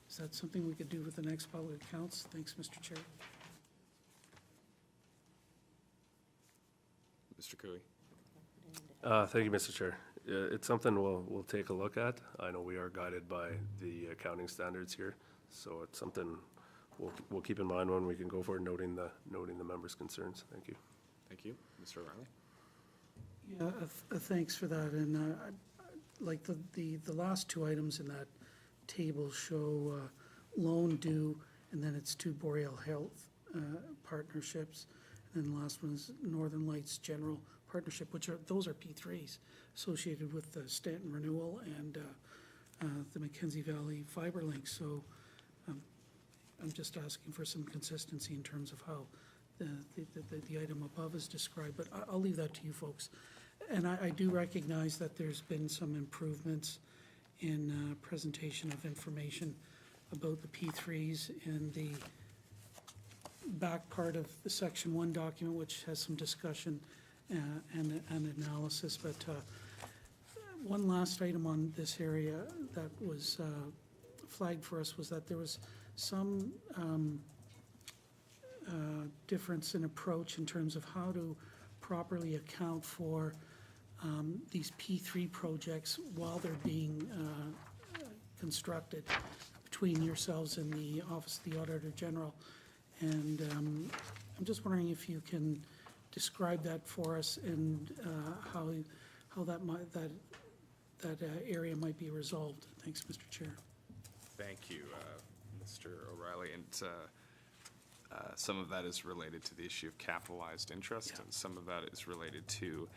Is that something we could do with the next public accounts? Thanks, Mr. Chair. Mr. Cooey? Thank you, Mr. Chair. It's something we'll take a look at. I know we are guided by the accounting standards here, so it's something we'll keep in mind when we can go for noting the members' concerns. Thank you. Thank you. Mr. O'Reilly? Yeah, thanks for that. And like the last two items in that table show loan due, and then it's two Boreal Health partnerships. And then the last one is Northern Lights General Partnership, those are P3s associated with the Stanton Renewal and the Mackenzie Valley Fiber Link. So I'm just asking for some consistency in terms of how the item above is described, but I'll leave that to you folks. And I do recognize that there's been some improvements in presentation of information about the P3s in the back part of the section 1 document, which has some discussion and analysis. But one last item on this area that was flagged for us was that there was some difference in approach in terms of how to properly account for these P3 projects while they're being constructed between yourselves and the Office of the Auditor General. And I'm just wondering if you can describe that for us and how that area might be resolved. Thanks, Mr. Chair. Thank you, Mr. O'Reilly. And some of that is related to the issue of capitalized interest, Yeah. and some of that is related to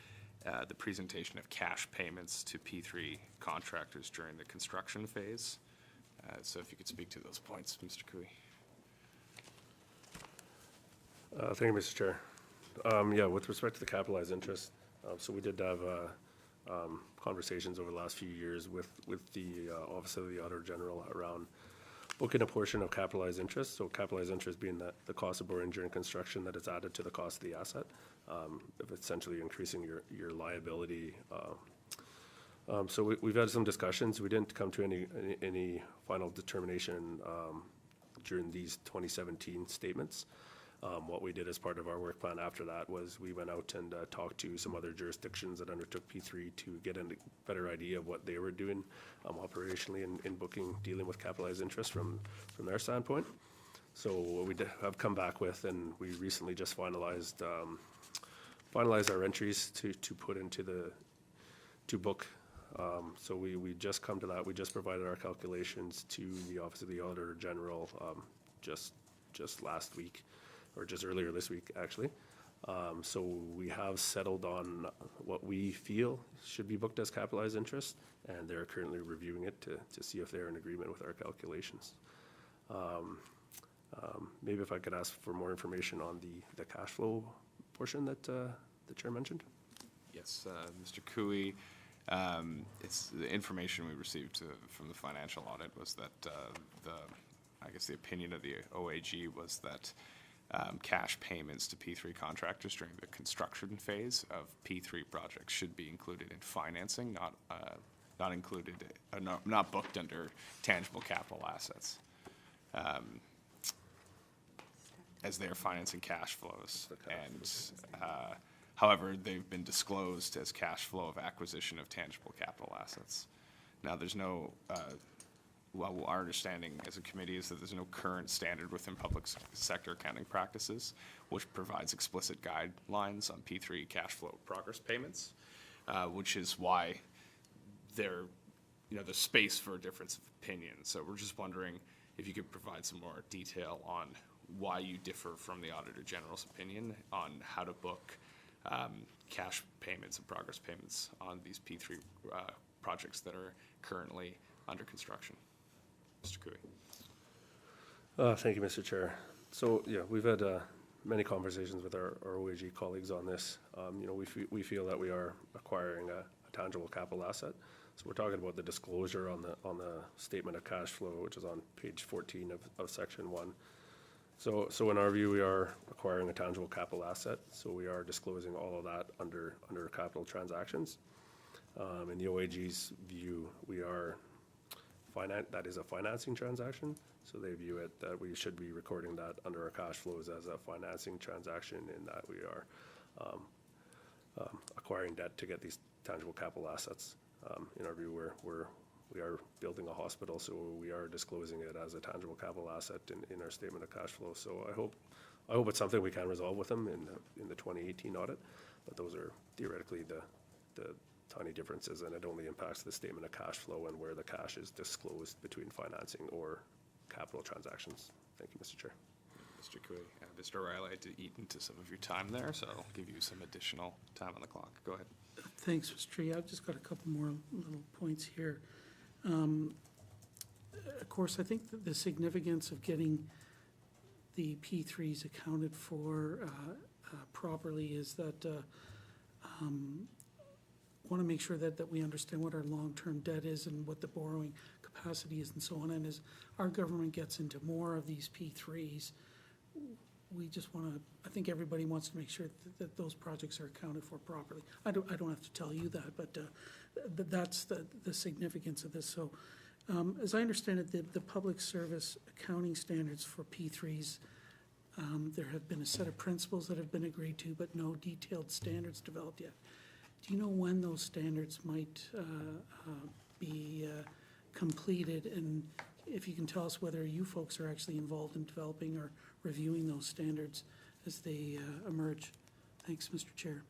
the presentation of cash payments to P3 contractors during the construction phase. So if you could speak to those points, Mr. Cooey. Thank you, Mr. Chair. Yeah, with respect to the capitalized interest, so we did have conversations over the last few years with the Office of the Auditor General around booking a portion of capitalized interest. So capitalized interest being the cost of borrowing during construction that is added to the cost of the asset, of essentially increasing your liability. So we've had some discussions. We didn't come to any final determination during these 2017 statements. What we did as part of our work plan after that was we went out and talked to some other jurisdictions that undertook P3 to get a better idea of what they were doing operationally in booking, dealing with capitalized interest from their standpoint. So what we have come back with, and we recently just finalized our entries to put into to book. So we just come to that. We just provided our calculations to the Office of the Auditor General just last week, or just earlier this week, actually. So we have settled on what we feel should be booked as capitalized interest, and they're currently reviewing it to see if they're in agreement with our calculations. Maybe if I could ask for more information on the cash flow portion that the Chair mentioned. Yes, Mr. Cooey, it's the information we received from the financial audit was that the opinion of the OAG was that cash payments to P3 contractors during the construction phase of P3 projects should be included in financing, not booked under tangible capital assets, as they're financing cash flows. However, they've been disclosed as cash flow of acquisition of tangible capital assets. Now, there's no, our understanding as a committee is that there's no current standard within public sector accounting practices which provides explicit guidelines on P3 cash flow progress payments, which is why there's space for a difference of opinion. So we're just wondering if you could provide some more detail on why you differ from the Auditor General's opinion on how to book cash payments and progress payments on these P3 projects that are currently under construction. Mr. Cooey. Thank you, Mr. Chair. So, yeah, we've had many conversations with our OAG colleagues on this. We feel that we are acquiring a tangible capital asset. So we're talking about the disclosure on the statement of cash flow, which is on page 14 of section 1. So in our view, we are acquiring a tangible capital asset. So we are disclosing all of that under capital transactions. In the OAG's view, that is a financing transaction. So they view it that we should be recording that under our cash flows as a financing transaction, in that we are acquiring debt to get these tangible capital assets. In our view, we are building a hospital, so we are disclosing it as a tangible capital asset in our statement of cash flow. So I hope it's something we can resolve with them in the 2018 audit, but those are theoretically the tiny differences, and it only impacts the statement of cash flow and where the cash is disclosed between financing or capital transactions. Thank you, Mr. Chair. Mr. Cooey. Mr. O'Reilly, I had to eat into some of your time there, so I'll give you some additional time on the clock. Go ahead. Thanks, Mr. Tree. I've just got a couple more little points here. Of course, I think that the significance of getting the P3s accounted for properly is that want to make sure that we understand what our long-term debt is and what the borrowing capacity is and so on. And as our government gets into more of these P3s, we just want to, I think everybody wants to make sure that those projects are accounted for properly. I don't have to tell you that, but that's the significance of this. So as I understand it, the public service accounting standards for P3s, there have been a set of principles that have been agreed to, but no detailed standards developed yet. Do you know when those standards might be completed? And if you can tell us whether you folks are actually involved in developing or reviewing those standards as they emerge. Thanks, Mr. Chair.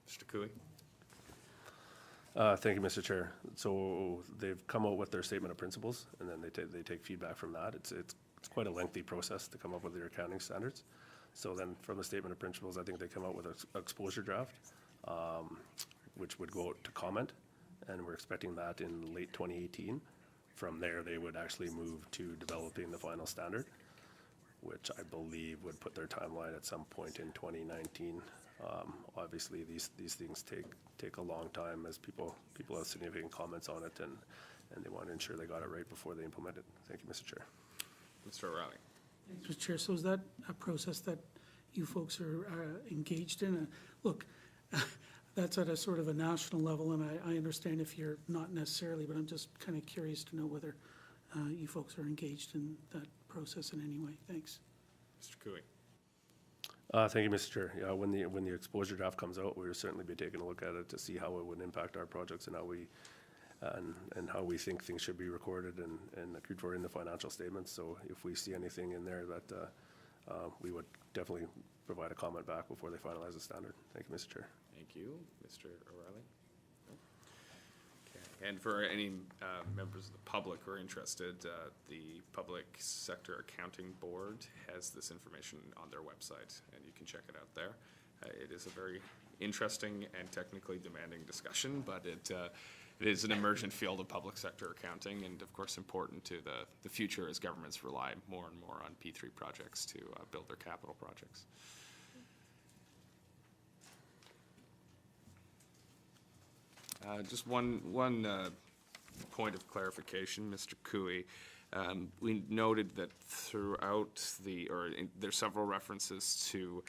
Mr. Cooey. Thank you, Mr. Chair. So they've come out with their statement of principles, and then they take feedback from that. It's quite a lengthy process to come up with their accounting standards. So then from the statement of principles, I think they come out with an exposure draft, which would go out to comment, and we're expecting that in late 2018. From there, they would actually move to developing the final standard, which I believe would put their timeline at some point in 2019. Obviously, these things take a long time, as people have significant comments on it, and they want to ensure they got it right before they implement it. Thank you, Mr. Chair. Mr. O'Reilly. Thanks, Mr. Chair. So is that a process that you folks are engaged in? Look, that's at a sort of a national level, and I understand if you're not necessarily, but I'm just kind of curious to know whether you folks are engaged in that process in any way. Thanks. Mr. Cooey? Thank you, Mr. Chair. Yeah, when the exposure draft comes out, we'll certainly be taking a look at it to see how it would impact our projects and how we think things should be recorded and accrued for in the financial statements. So if we see anything in there that we would definitely provide a comment back before they finalize the standard. Thank you, Mr. Chair. Thank you. Mr. O'Reilly? Okay. And for any members of the public who are interested, the Public Sector Accounting Board has this information on their website, and you can check it out there. It is a very interesting and technically demanding discussion, but it is an emergent field of public sector accounting, and of course important to the future as governments rely more and more on P3 projects to build their capital projects. Just one point of clarification, Mr. Cooey. We noted that throughout there's several references to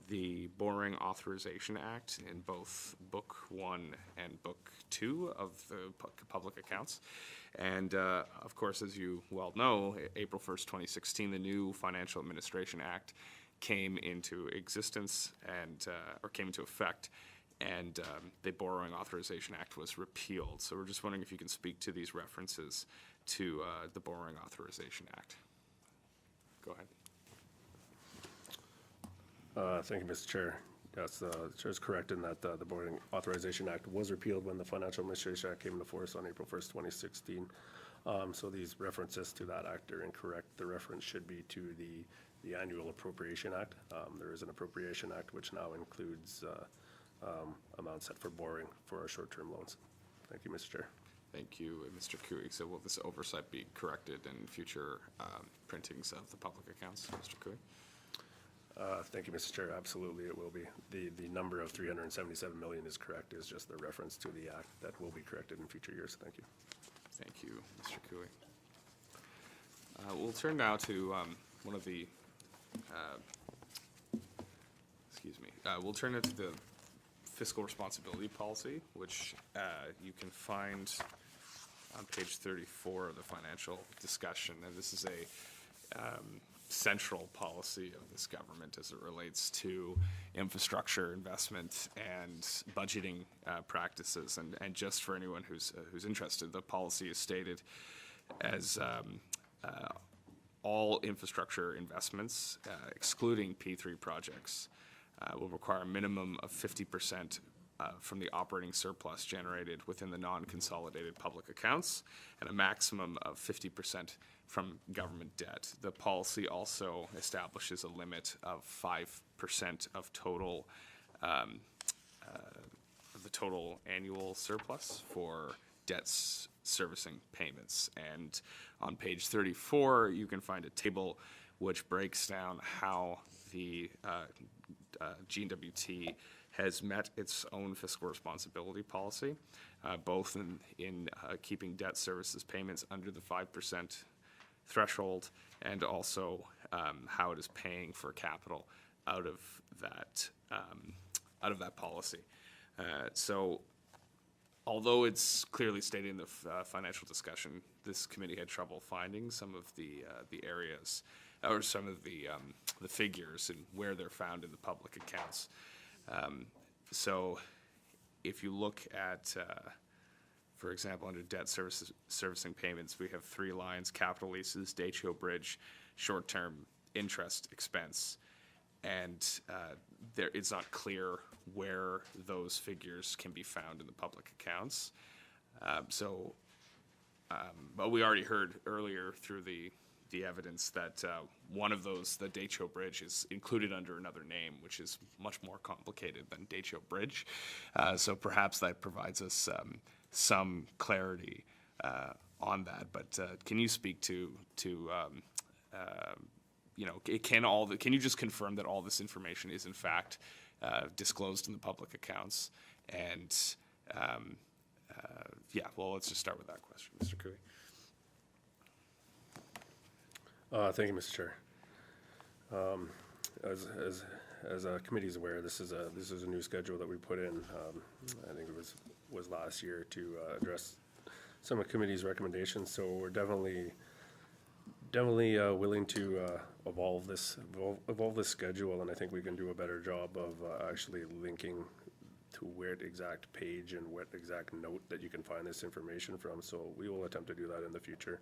the Borrowing Authorization Act in both Book 1 and Book 2 of the public accounts. And of course, as you well know, April 1st, 2016, the new Financial Administration Act came into existence and or came into effect, and the Borrowing Authorization Act was repealed. So we're just wondering if you can speak to these references to the Borrowing Authorization Act. Go ahead. Thank you, Mr. Chair. Yes, the Chair is correct in that the Borrowing Authorization Act was repealed when the Financial Administration Act came into force on April 1st, 2016. So these references to that act are incorrect. The reference should be to the Annual Appropriation Act. There is an Appropriation Act which now includes amounts set for borrowing for our short-term loans. Thank you, Mr. Chair. Thank you, Mr. Cooey. So will this oversight be corrected in future printings of the public accounts, Mr. Cooey? Thank you, Mr. Chair. Absolutely, it will be. The number of 377 million is correct. It's just the reference to the act that will be corrected in future years. Thank you. Thank you, Mr. Cooey. We'll turn now to one of the, we'll turn it to the fiscal responsibility policy, which you can find on page 34 of the financial discussion. And this is a central policy of this government as it relates to infrastructure investment and budgeting practices. And just for anyone who's interested, the policy is stated as all infrastructure investments, excluding P3 projects, will require a minimum of 50% from the operating surplus generated within the non-consolidated public accounts, and a maximum of 50% from government debt. The policy also establishes a limit of 5% of total the total annual surplus for debts servicing payments. And on page 34, you can find a table which breaks down how the GWT has met its own fiscal responsibility policy, both in keeping debt services payments under the 5% threshold, and also how it is paying for capital out of that policy. So, although it's clearly stated in the financial discussion, this committee had trouble finding some of the areas or some of the figures and where they're found in the public accounts. So, if you look at, for example, under debt servicing payments, we have 3 lines: capital leases, Decho Bridge, short-term interest expense, and it's not clear where those figures can be found in the public accounts. But we already heard earlier through the evidence that one of those, the Decho Bridge, is included under another name, which is much more complicated than Decho Bridge. So perhaps that provides us some clarity on that. But can you speak to can you just confirm that all this information is in fact disclosed in the public accounts? And well, let's just start with that question, Mr. Cooey. Thank you, Mr. Chair. As a committee is aware, this is a new schedule that we put in. I think it was last year to address some of the committee's recommendations, so we're definitely willing to evolve this schedule, and I think we can do a better job of actually linking to where exact page and what exact note that you can find this information from, so we will attempt to do that in the future.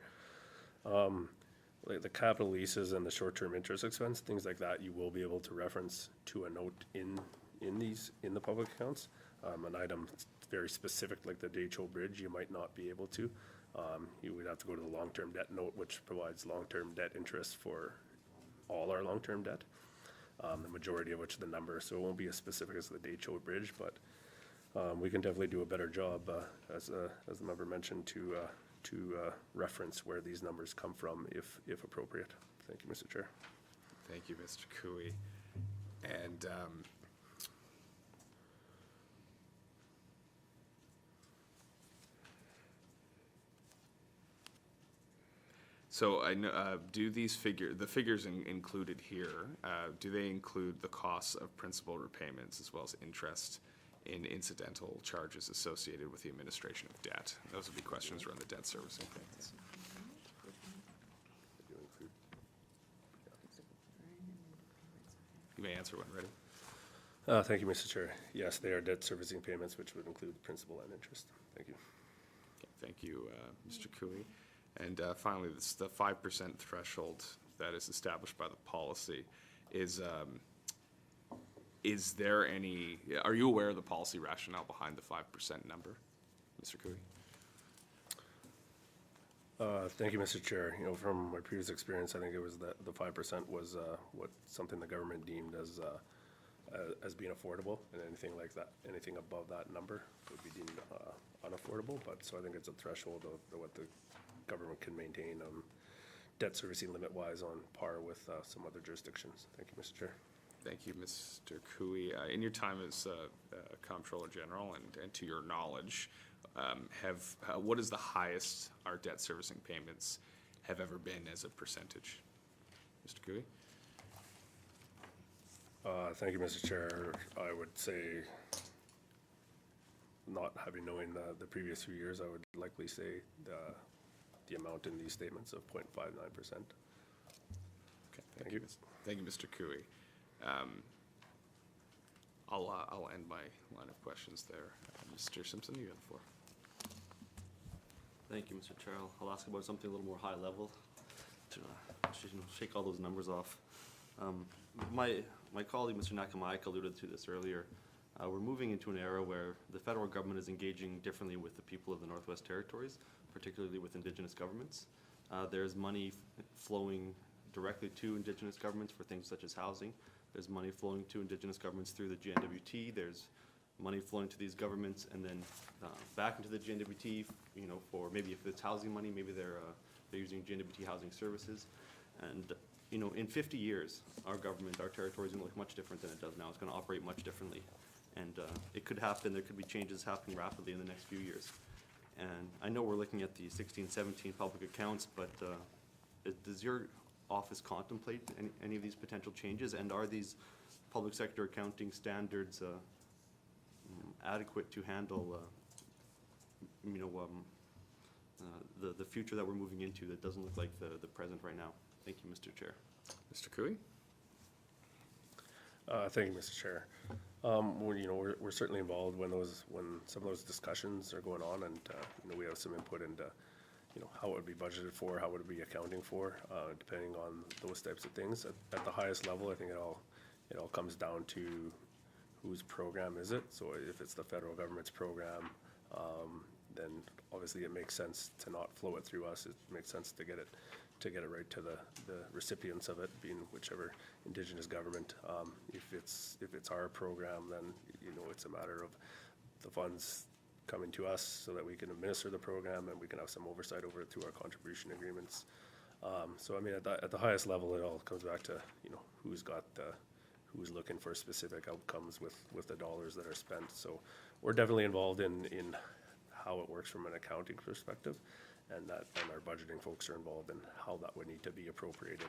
Like the capital leases and the short-term interest expense, things like that, you will be able to reference to a note in the public accounts. An item very specific like the Decho Bridge, you might not be able to. You would have to go to the long-term debt note, which provides long-term debt interest for all our long-term debt. The majority of which the number, so it won't be as specific as the Decho Bridge, but we can definitely do a better job, as the member mentioned, to reference where these numbers come from if appropriate. Thank you, Mr. Chair. Thank you, Mr. Cooey. And so I know, do these the figures included here, do they include the costs of principal repayments as well as interest in incidental charges associated with the administration of debt? Those would be questions around the debt servicing payments. You may answer when ready. Thank you, Mr. Chair. Yes, they are debt servicing payments, which would include principal and interest. Thank you. Okay, thank you, Mr. Cooey. And finally, this, the 5% threshold that is established by the policy is there any, are you aware of the policy rationale behind the 5% number, Mr. Cooey? Thank you, Mr. Chair. You know, from my previous experience, I think it was that the 5% was something the government deemed as being affordable, and anything like that, anything above that number would be deemed unaffordable. But so I think it's a threshold of what the government can maintain debt servicing limit-wise on par with some other jurisdictions. Thank you, Mr. Chair. Thank you, Mr. Cooey. In your time as Comptroller General and to your knowledge, what is the highest our debt servicing payments have ever been as a percentage? Mr. Cooey? Thank you, Mr. Chair. I would say, not having knowing the previous few years, I would likely say the amount in these statements of 0.59%. Okay, thank you. Thank you, Mr. Cooey. I'll end my line of questions there. Mr. Simpson, you have the floor. Thank you, Mr. Chair. I'll ask about something a little more high level to shake all those numbers off. My colleague, Mr. Nakamaiak, alluded to this earlier. We're moving into an era where the federal government is engaging differently with the people of the Northwest Territories, particularly with Indigenous governments. There's money flowing directly to Indigenous governments for things such as housing. There's money flowing to Indigenous governments through the GNWT. There's money flowing to these governments and then back into the GNWT, you know, for maybe if it's housing money, maybe they're using GNWT housing services. And, you know, in 50 years, our government, our territory is going to look much different than it does now. It's going to operate much differently. And it could happen, there could be changes happening rapidly in the next few years. And I know we're looking at the 16-17 public accounts, but does your office contemplate any of these potential changes? And are these public sector accounting standards adequate to handle you know, the future that we're moving into that doesn't look like the present right now? Thank you, Mr. Chair. Mr. Cooey? Thank you, Mr. Chair. Well, you know, we're certainly involved when some of those discussions are going on, and you know, we have some input into, you know, how it would be budgeted for, how it would be accounting for, depending on those types of things. At the highest level, I think it all comes down to whose program is it. So if it's the federal government's program, then obviously it makes sense to not flow it through us. It makes sense to get it right to the recipients of it, being whichever Indigenous government. If it's our program, then, you know, it's a matter of the funds coming to us so that we can administer the program and we can have some oversight over it through our contribution agreements. So I mean, at the highest level, it all comes back to, you know, who's looking for specific outcomes with the dollars that are spent. So we're definitely involved in how it works from an accounting perspective, and our budgeting folks are involved in how that would need to be appropriated,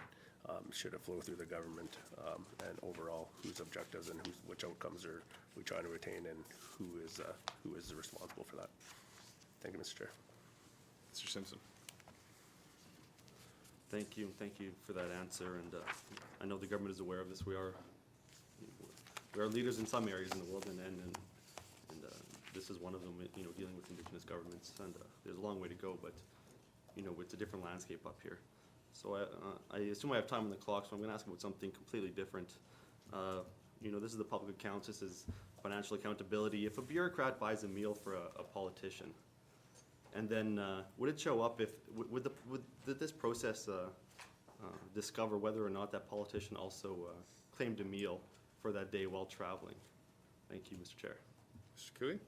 should it flow through the government, and overall whose objectives and which outcomes are we trying to attain, and who is responsible for that. Thank you, Mr. Chair. Mr. Simpson. Thank you for that answer, and I know the government is aware of this. We are leaders in some areas in the world, and this is one of them, dealing with Indigenous governments, and there's a long way to go, but, it's a different landscape up here. So I assume I have time on the clock, so I'm gonna ask about something completely different. This is the public accounts, this is financial accountability. If a bureaucrat buys a meal for a politician, and then would it show up did this process discover whether or not that politician also claimed a meal for that day while traveling? Thank you, Mr. Chair. Mr. Cooey?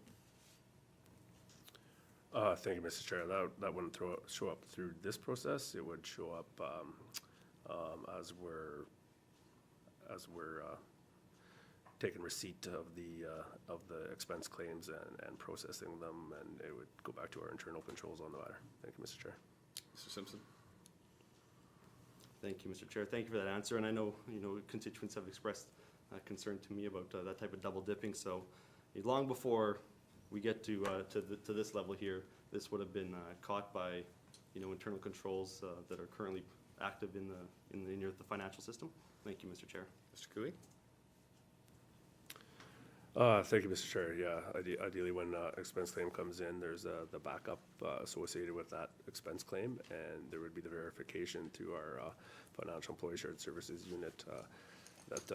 Thank you, Mr. Chair. That wouldn't show up through this process. It would show up as we're taking receipt of the expense claims and processing them, and it would go back to our internal controls on the matter. Thank you, Mr. Chair. Mr. Simpson? Thank you, Mr. Chair. Thank you for that answer. And I know, constituents have expressed concern to me about that type of double dipping. So long before we get to this level here, this would have been caught by, internal controls that are currently active in the financial system. Thank you, Mr. Chair. Mr. Cooey? Thank you, Mr. Chair. Yeah, ideally when expense claim comes in, there's the backup associated with that expense claim, and there would be the verification through our financial employee shared services unit that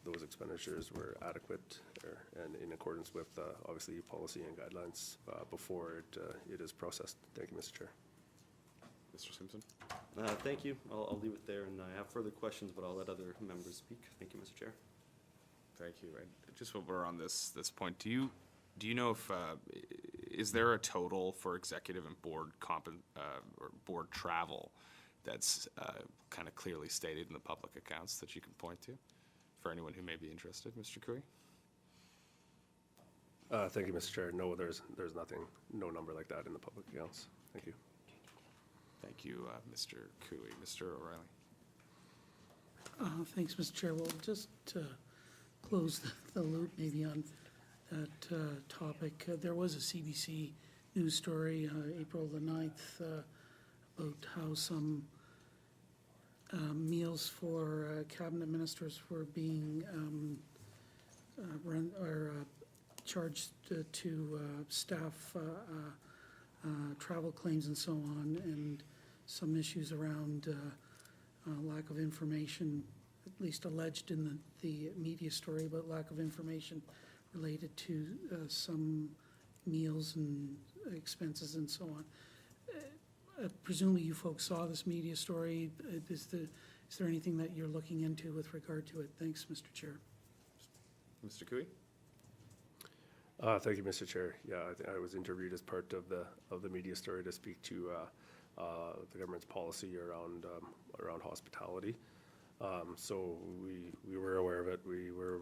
those expenditures were adequate and in accordance with obviously policy and guidelines before it is processed. Thank you, Mr. Chair. Mr. Simpson? Thank you. I'll leave it there, and I have further questions, but I'll let other members speak. Thank you, Mr. Chair. Thank you. And just while we're on this point, do you know if is there a total for executive and board or board travel that's kind of clearly stated in the public accounts that you can point to for anyone who may be interested, Mr. Cooey? Thank you, Mr. Chair. No, there's nothing, no number like that in the public accounts. Thank you. Thank you, Mr. Cooey. Mr. O'Reilly? Thanks, Mr. Chair. Well, just to close the loop maybe on that topic, there was a CBC news story, April the 9th, about how some meals for cabinet ministers were being run or charged to staff travel claims and so on, and some issues around lack of information, at least alleged in the media story, but lack of information related to some meals and expenses and so on. Presumably you folks saw this media story. Is there anything that you're looking into with regard to it? Thanks, Mr. Chair. Mr. Cooey? Thank you, Mr. Chair. Yeah, I was interviewed as part of the media story to speak to the government's policy around hospitality. So we were aware of it. We were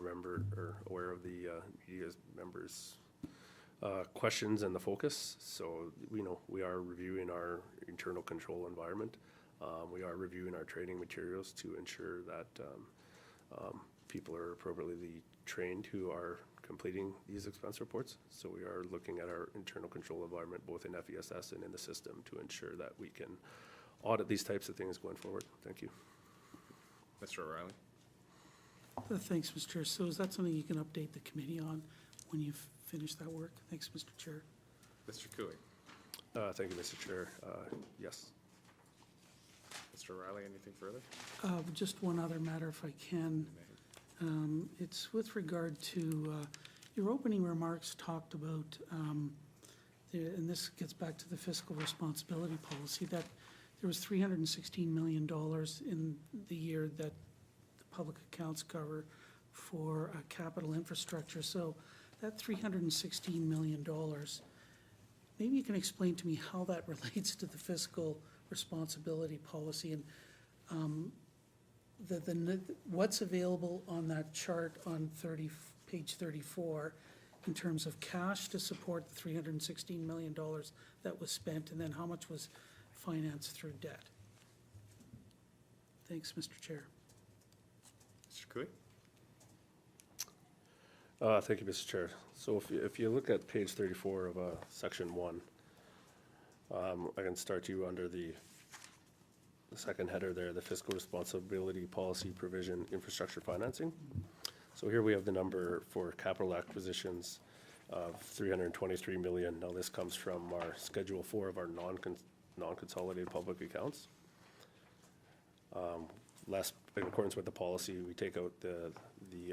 aware of the media members' questions and the focus. So we are reviewing our internal control environment. We are reviewing our training materials to ensure that people are appropriately trained who are completing these expense reports. So we are looking at our internal control environment, both in FESS and in the system, to ensure that we can audit these types of things going forward. Thank you. Mr. O'Reilly? Thanks, Mr. Chair. So is that something you can update the committee on when you've finished that work? Thanks, Mr. Chair. Mr. Cooey? Thank you, Mr. Chair. Yes. Mr. O'Reilly, anything further? Just one other matter, if I can. It's with regard to your opening remarks talked about, and this gets back to the fiscal responsibility policy, that there was $316 million in the year that the public accounts cover for capital infrastructure. So that $316 million, maybe you can explain to me how that relates to the fiscal responsibility policy, and what's available on that chart on page 34 in terms of cash to support the $316 million that was spent, and then how much was financed through debt. Thanks, Mr. Chair. Mr. Cooey? Thank you, Mr. Chair. So if you look at page 34 of section 1, I can start you under the second header there, the fiscal responsibility policy provision infrastructure financing. So here we have the number for capital acquisitions of 323 million. Now this comes from our Schedule 4 of our non-consolidated public accounts. Less, in accordance with the policy, we take out the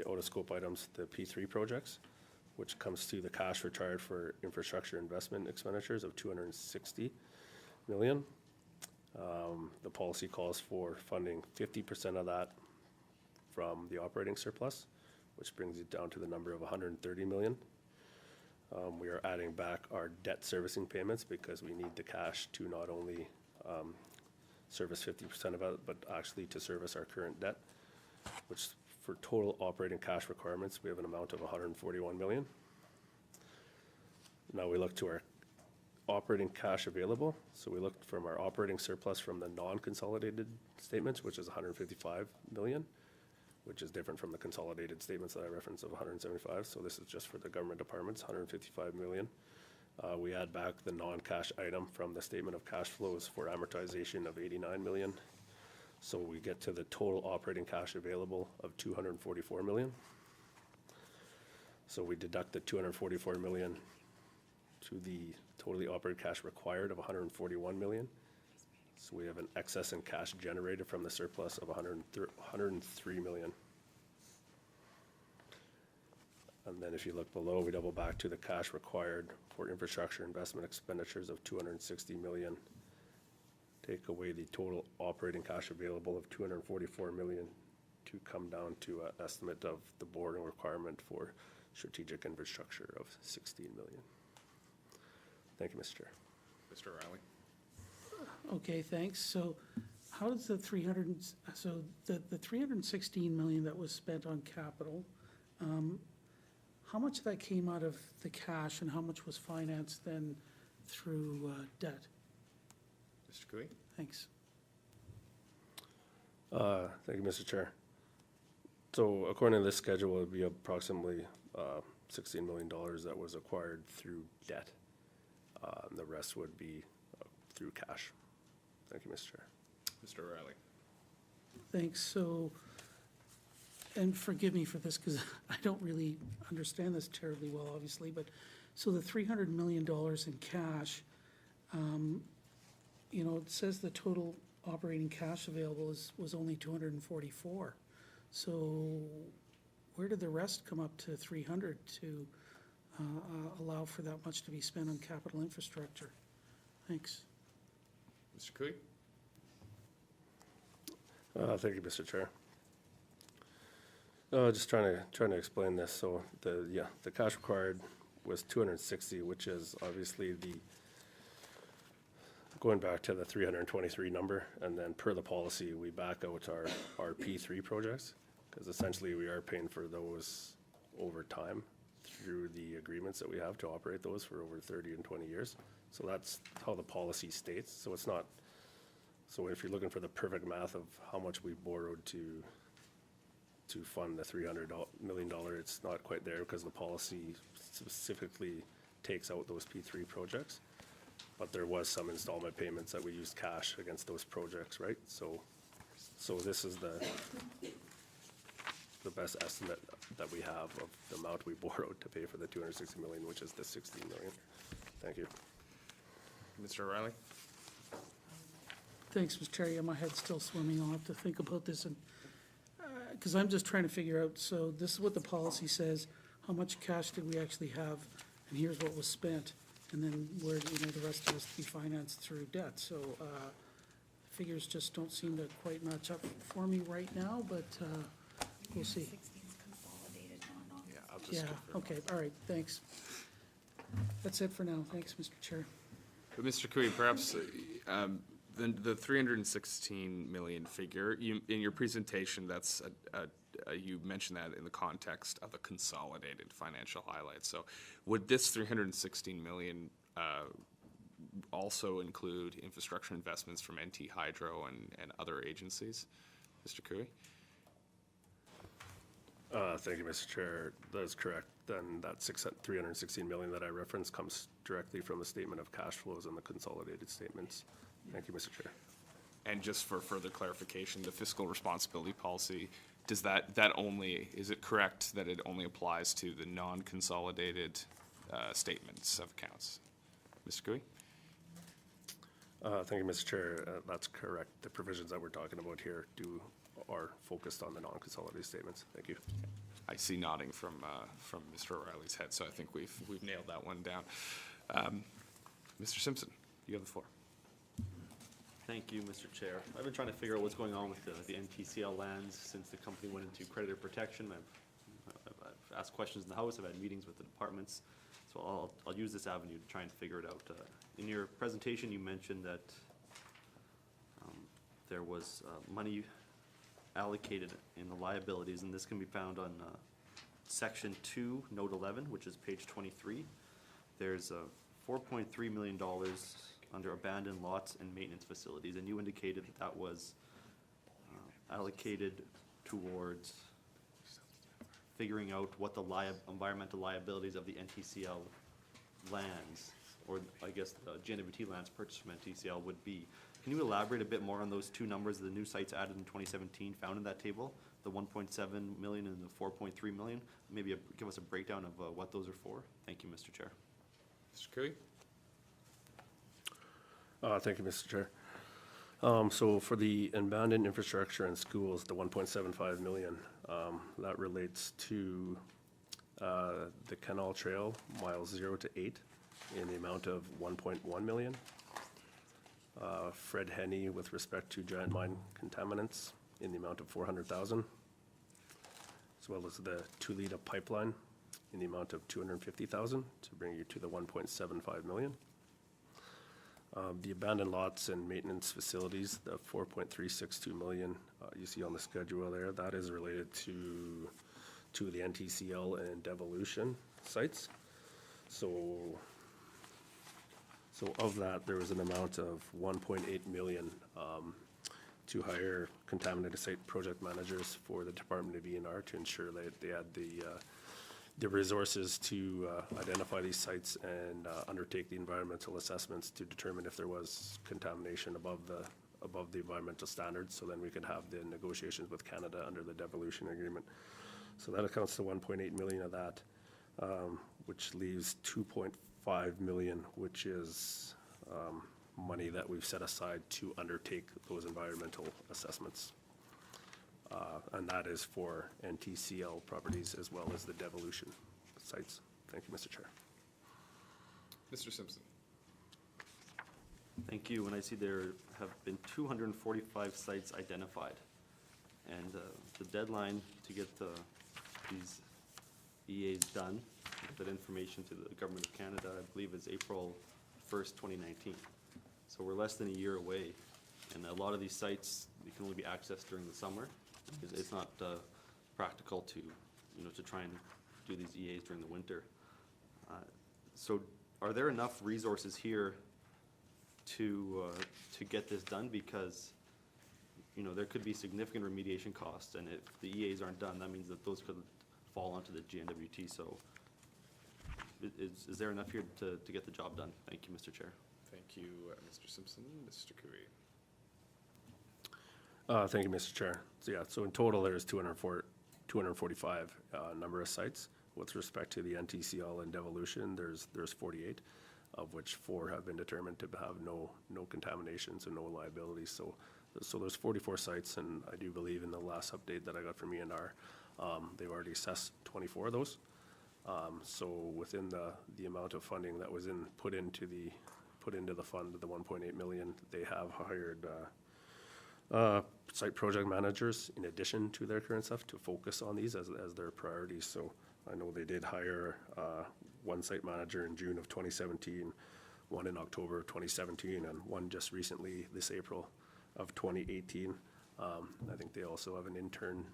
out-of-scope items, the P3 projects, which comes to the cash retired for infrastructure investment expenditures of 260 million. The policy calls for funding 50% of that from the operating surplus, which brings it down to the number of 130 million. We are adding back our debt servicing payments because we need the cash to not only service 50% of it, but actually to service our current debt, which for total operating cash requirements, we have an amount of 141 million. Now we look to our operating cash available. So we looked from our operating surplus from the non-consolidated statements, which is 155 million, which is different from the consolidated statements that I referenced of 175. So this is just for the government departments, 155 million. We add back the non-cash item from the statement of cash flows for amortization of 89 million. So we get to the total operating cash available of 244 million. So we deduct the 244 million to the totally operating cash required of 141 million. So we have an excess in cash generated from the surplus of 103 million. And then if you look below, we double back to the cash required for infrastructure investment expenditures of 260 million. Take away the total operating cash available of 244 million to come down to an estimate of the borrowing requirement for strategic infrastructure of 16 million. Thank you, Mr. Chair. Mr. O'Reilly? Okay, thanks. So how does the 316 million that was spent on capital, how much of that came out of the cash and how much was financed then through debt? Mr. Cooey? Thanks. Thank you, Mr. Chair. So according to this schedule, it would be approximately $16 million that was acquired through debt. And the rest would be through cash. Thank you, Mr. Chair. Mr. O'Reilly? Thanks. So, and forgive me for this because I don't really understand this terribly well, obviously, but so the $300 million in cash, you know, it says the total operating cash available was only 244. So where did the rest come up to 300 to allow for that much to be spent on capital infrastructure? Thanks. Mr. Cooey? Thank you, Mr. Chair. Just trying to explain this. So the cash required was 260, which is obviously going back to the 323 number, and then per the policy, we back out our P3 projects, because essentially we are paying for those over time through the agreements that we have to operate those for over 30 and 20 years. So that's how the policy states. So it's not, so if you're looking for the perfect math of how much we borrowed to fund the $300 million, it's not quite there because the policy specifically takes out those P3 projects. But there was some installment payments that we used cash against those projects, right? So this is the best estimate that we have of the amount we borrowed to pay for the 260 million, which is the 16 million. Thank you. Mr. O'Reilly? Thanks, Mr. Chair. Yeah, my head's still swimming. I'll have to think about this, and because I'm just trying to figure out, so this is what the policy says, how much cash did we actually have, and here's what was spent, and then where, you know, the rest has to be financed through debt. So figures just don't seem to quite match up for me right now, but we'll see. 16's consolidated, not Yeah, I'll just Yeah, confirm. okay, all right, thanks. That's it for now. Thanks, Mr. Chair. But Mr. Cooey, perhaps the 316 million figure, in your presentation, that's you mentioned that in the context of a consolidated financial highlight. So would this 316 million also include infrastructure investments from NT Hydro and other agencies? Mr. Cooey? Thank you, Mr. Chair. That is correct. Then that 316 million that I referenced comes directly from the statement of cash flows and the consolidated statements. Thank you, Mr. Chair. And just for further clarification, the fiscal responsibility policy, does that only, is it correct that it only applies to the non-consolidated statements of accounts? Mr. Cooey? Thank you, Mr. Chair. That's correct. The provisions that we're talking about here are focused on the non-consolidated statements. Thank you. I see nodding from Mr. O'Reilly's head, so I think we've nailed that one down. Mr. Simpson, you have the floor. Thank you, Mr. Chair. I've been trying to figure out what's going on with the NTCL lands since the company went into creditor protection. I've asked questions in the House, I've had meetings with the departments, so I'll use this avenue to try and figure it out. In your presentation, you mentioned that there was money allocated in the liabilities, and this can be found on Section 2, Note 11, which is page 23. There's $4.3 million under abandoned lots and maintenance facilities, and you indicated that that was allocated towards figuring out what the environmental liabilities of the NTCL lands, or I guess the GNWT lands purchased from NTCL would be. Can you elaborate a bit more on those two numbers, the new sites added in 2017 found in that table, the 1.7 million and the 4.3 million? Maybe give us a breakdown of what those are for. Thank you, Mr. Chair. Mr. Cooey? Thank you, Mr. Chair. So for the abandoned infrastructure and schools, the 1.75 million, that relates to the Canal Trail, miles 0 to 8, in the amount of 1.1 million. Fred Henney with respect to giant mine contaminants in the amount of 400,000, as well as the Tulita pipeline in the amount of 250,000 to bring you to the 1.75 million. The abandoned lots and maintenance facilities, the 4.362 million you see on the schedule there, that is related to the NTCL and Devolution sites. So of that, there was an amount of 1.8 million to hire contaminated site project managers for the Department of E&R to ensure that they had the resources to identify these sites and undertake the environmental assessments to determine if there was contamination above the environmental standards, so then we could have the negotiations with Canada under the devolution agreement. So that accounts to 1.8 million of that, which leaves 2.5 million, which is money that we've set aside to undertake those environmental assessments. And that is for NTCL properties as well as the devolution sites. Thank you, Mr. Chair. Mr. Simpson? Thank you. And I see there have been 245 sites identified. And the deadline to get these EAs done, get that information to the Government of Canada, I believe is April 1st, 2019. So we're less than a year away. And a lot of these sites, they can only be accessed during the summer. It's not practical to try and do these EAs during the winter. So are there enough resources here to get this done? Because there could be significant remediation costs, and if the EAs aren't done, that means that those could fall onto the GNWT. So is there enough here to get the job done? Thank you, Mr. Chair. Thank you, Mr. Simpson. Mr. Cooey? Thank you, Mr. Chair. So yeah, so in total, there's 245 number of sites. With respect to the NTCL and devolution, there's 48, of which 4 have been determined to have no contaminations and no liabilities. So there's 44 sites, and I do believe in the last update that I got from E&R, they've already assessed 24 of those. So within the amount of funding that was put into the fund, the 1.8 million, they have hired site project managers in addition to their current stuff to focus on these as their priorities. So I know they did hire one site manager in June of 2017, one in October of 2017, and one just recently this April of 2018. I think they also have an intern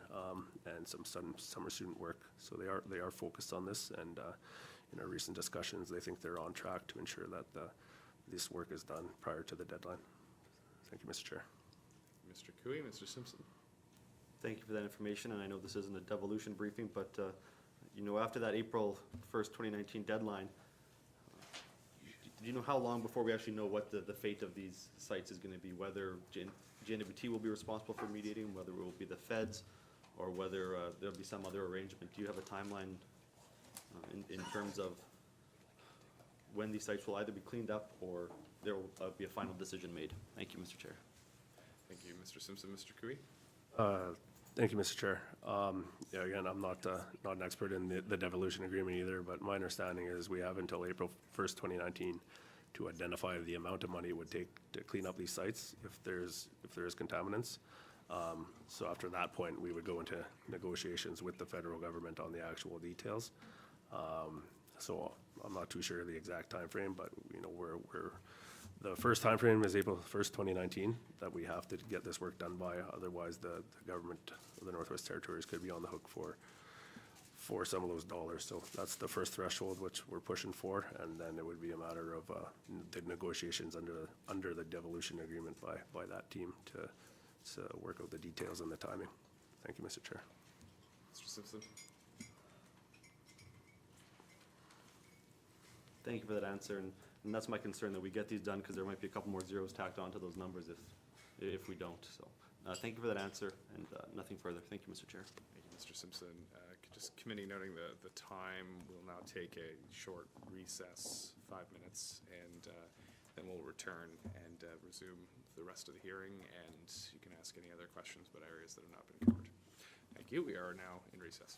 and some summer student work. So they are focused on this, and in our recent discussions, they think they're on track to ensure that this work is done prior to the deadline. Thank you, Mr. Chair. Mr. Cooey? Mr. Simpson? Thank you for that information, and I know this isn't a devolution briefing, but, after that April 1st, 2019 deadline, do you know how long before we actually know what the fate of these sites is gonna be? Whether JNWT will be responsible for mediating, whether it will be the feds, or whether there'll be some other arrangement? Do you have a timeline in terms of when these sites will either be cleaned up or there will be a final decision made? Thank you, Mr. Chair. Thank you, Mr. Simpson. Mr. Cooey? Thank you, Mr. Chair. Yeah, again, I'm not an expert in the devolution agreement either, but my understanding is we have until April 1st, 2019 to identify the amount of money it would take to clean up these sites if there is contaminants. So after that point, we would go into negotiations with the federal government on the actual details. So I'm not too sure of the exact timeframe, but the first timeframe is April 1st, 2019, that we have to get this work done by. Otherwise, the government of the Northwest Territories could be on the hook for some of those dollars. So that's the first threshold which we're pushing for, and then it would be a matter of the negotiations under the devolution agreement by that team to work out the details and the timing. Thank you, Mr. Chair. Mr. Simpson? Thank you for that answer, and that's my concern, that we get these done, because there might be a couple more zeros tacked onto those numbers if we don't. So, thank you for that answer, and nothing further. Thank you, Mr. Chair. Thank you, Mr. Simpson. Just committee noting the time, we'll now take a short recess, 5 minutes, and then we'll return and resume the rest of the hearing, and you can ask any other questions about areas that have not been covered. Thank you. We are now in recess.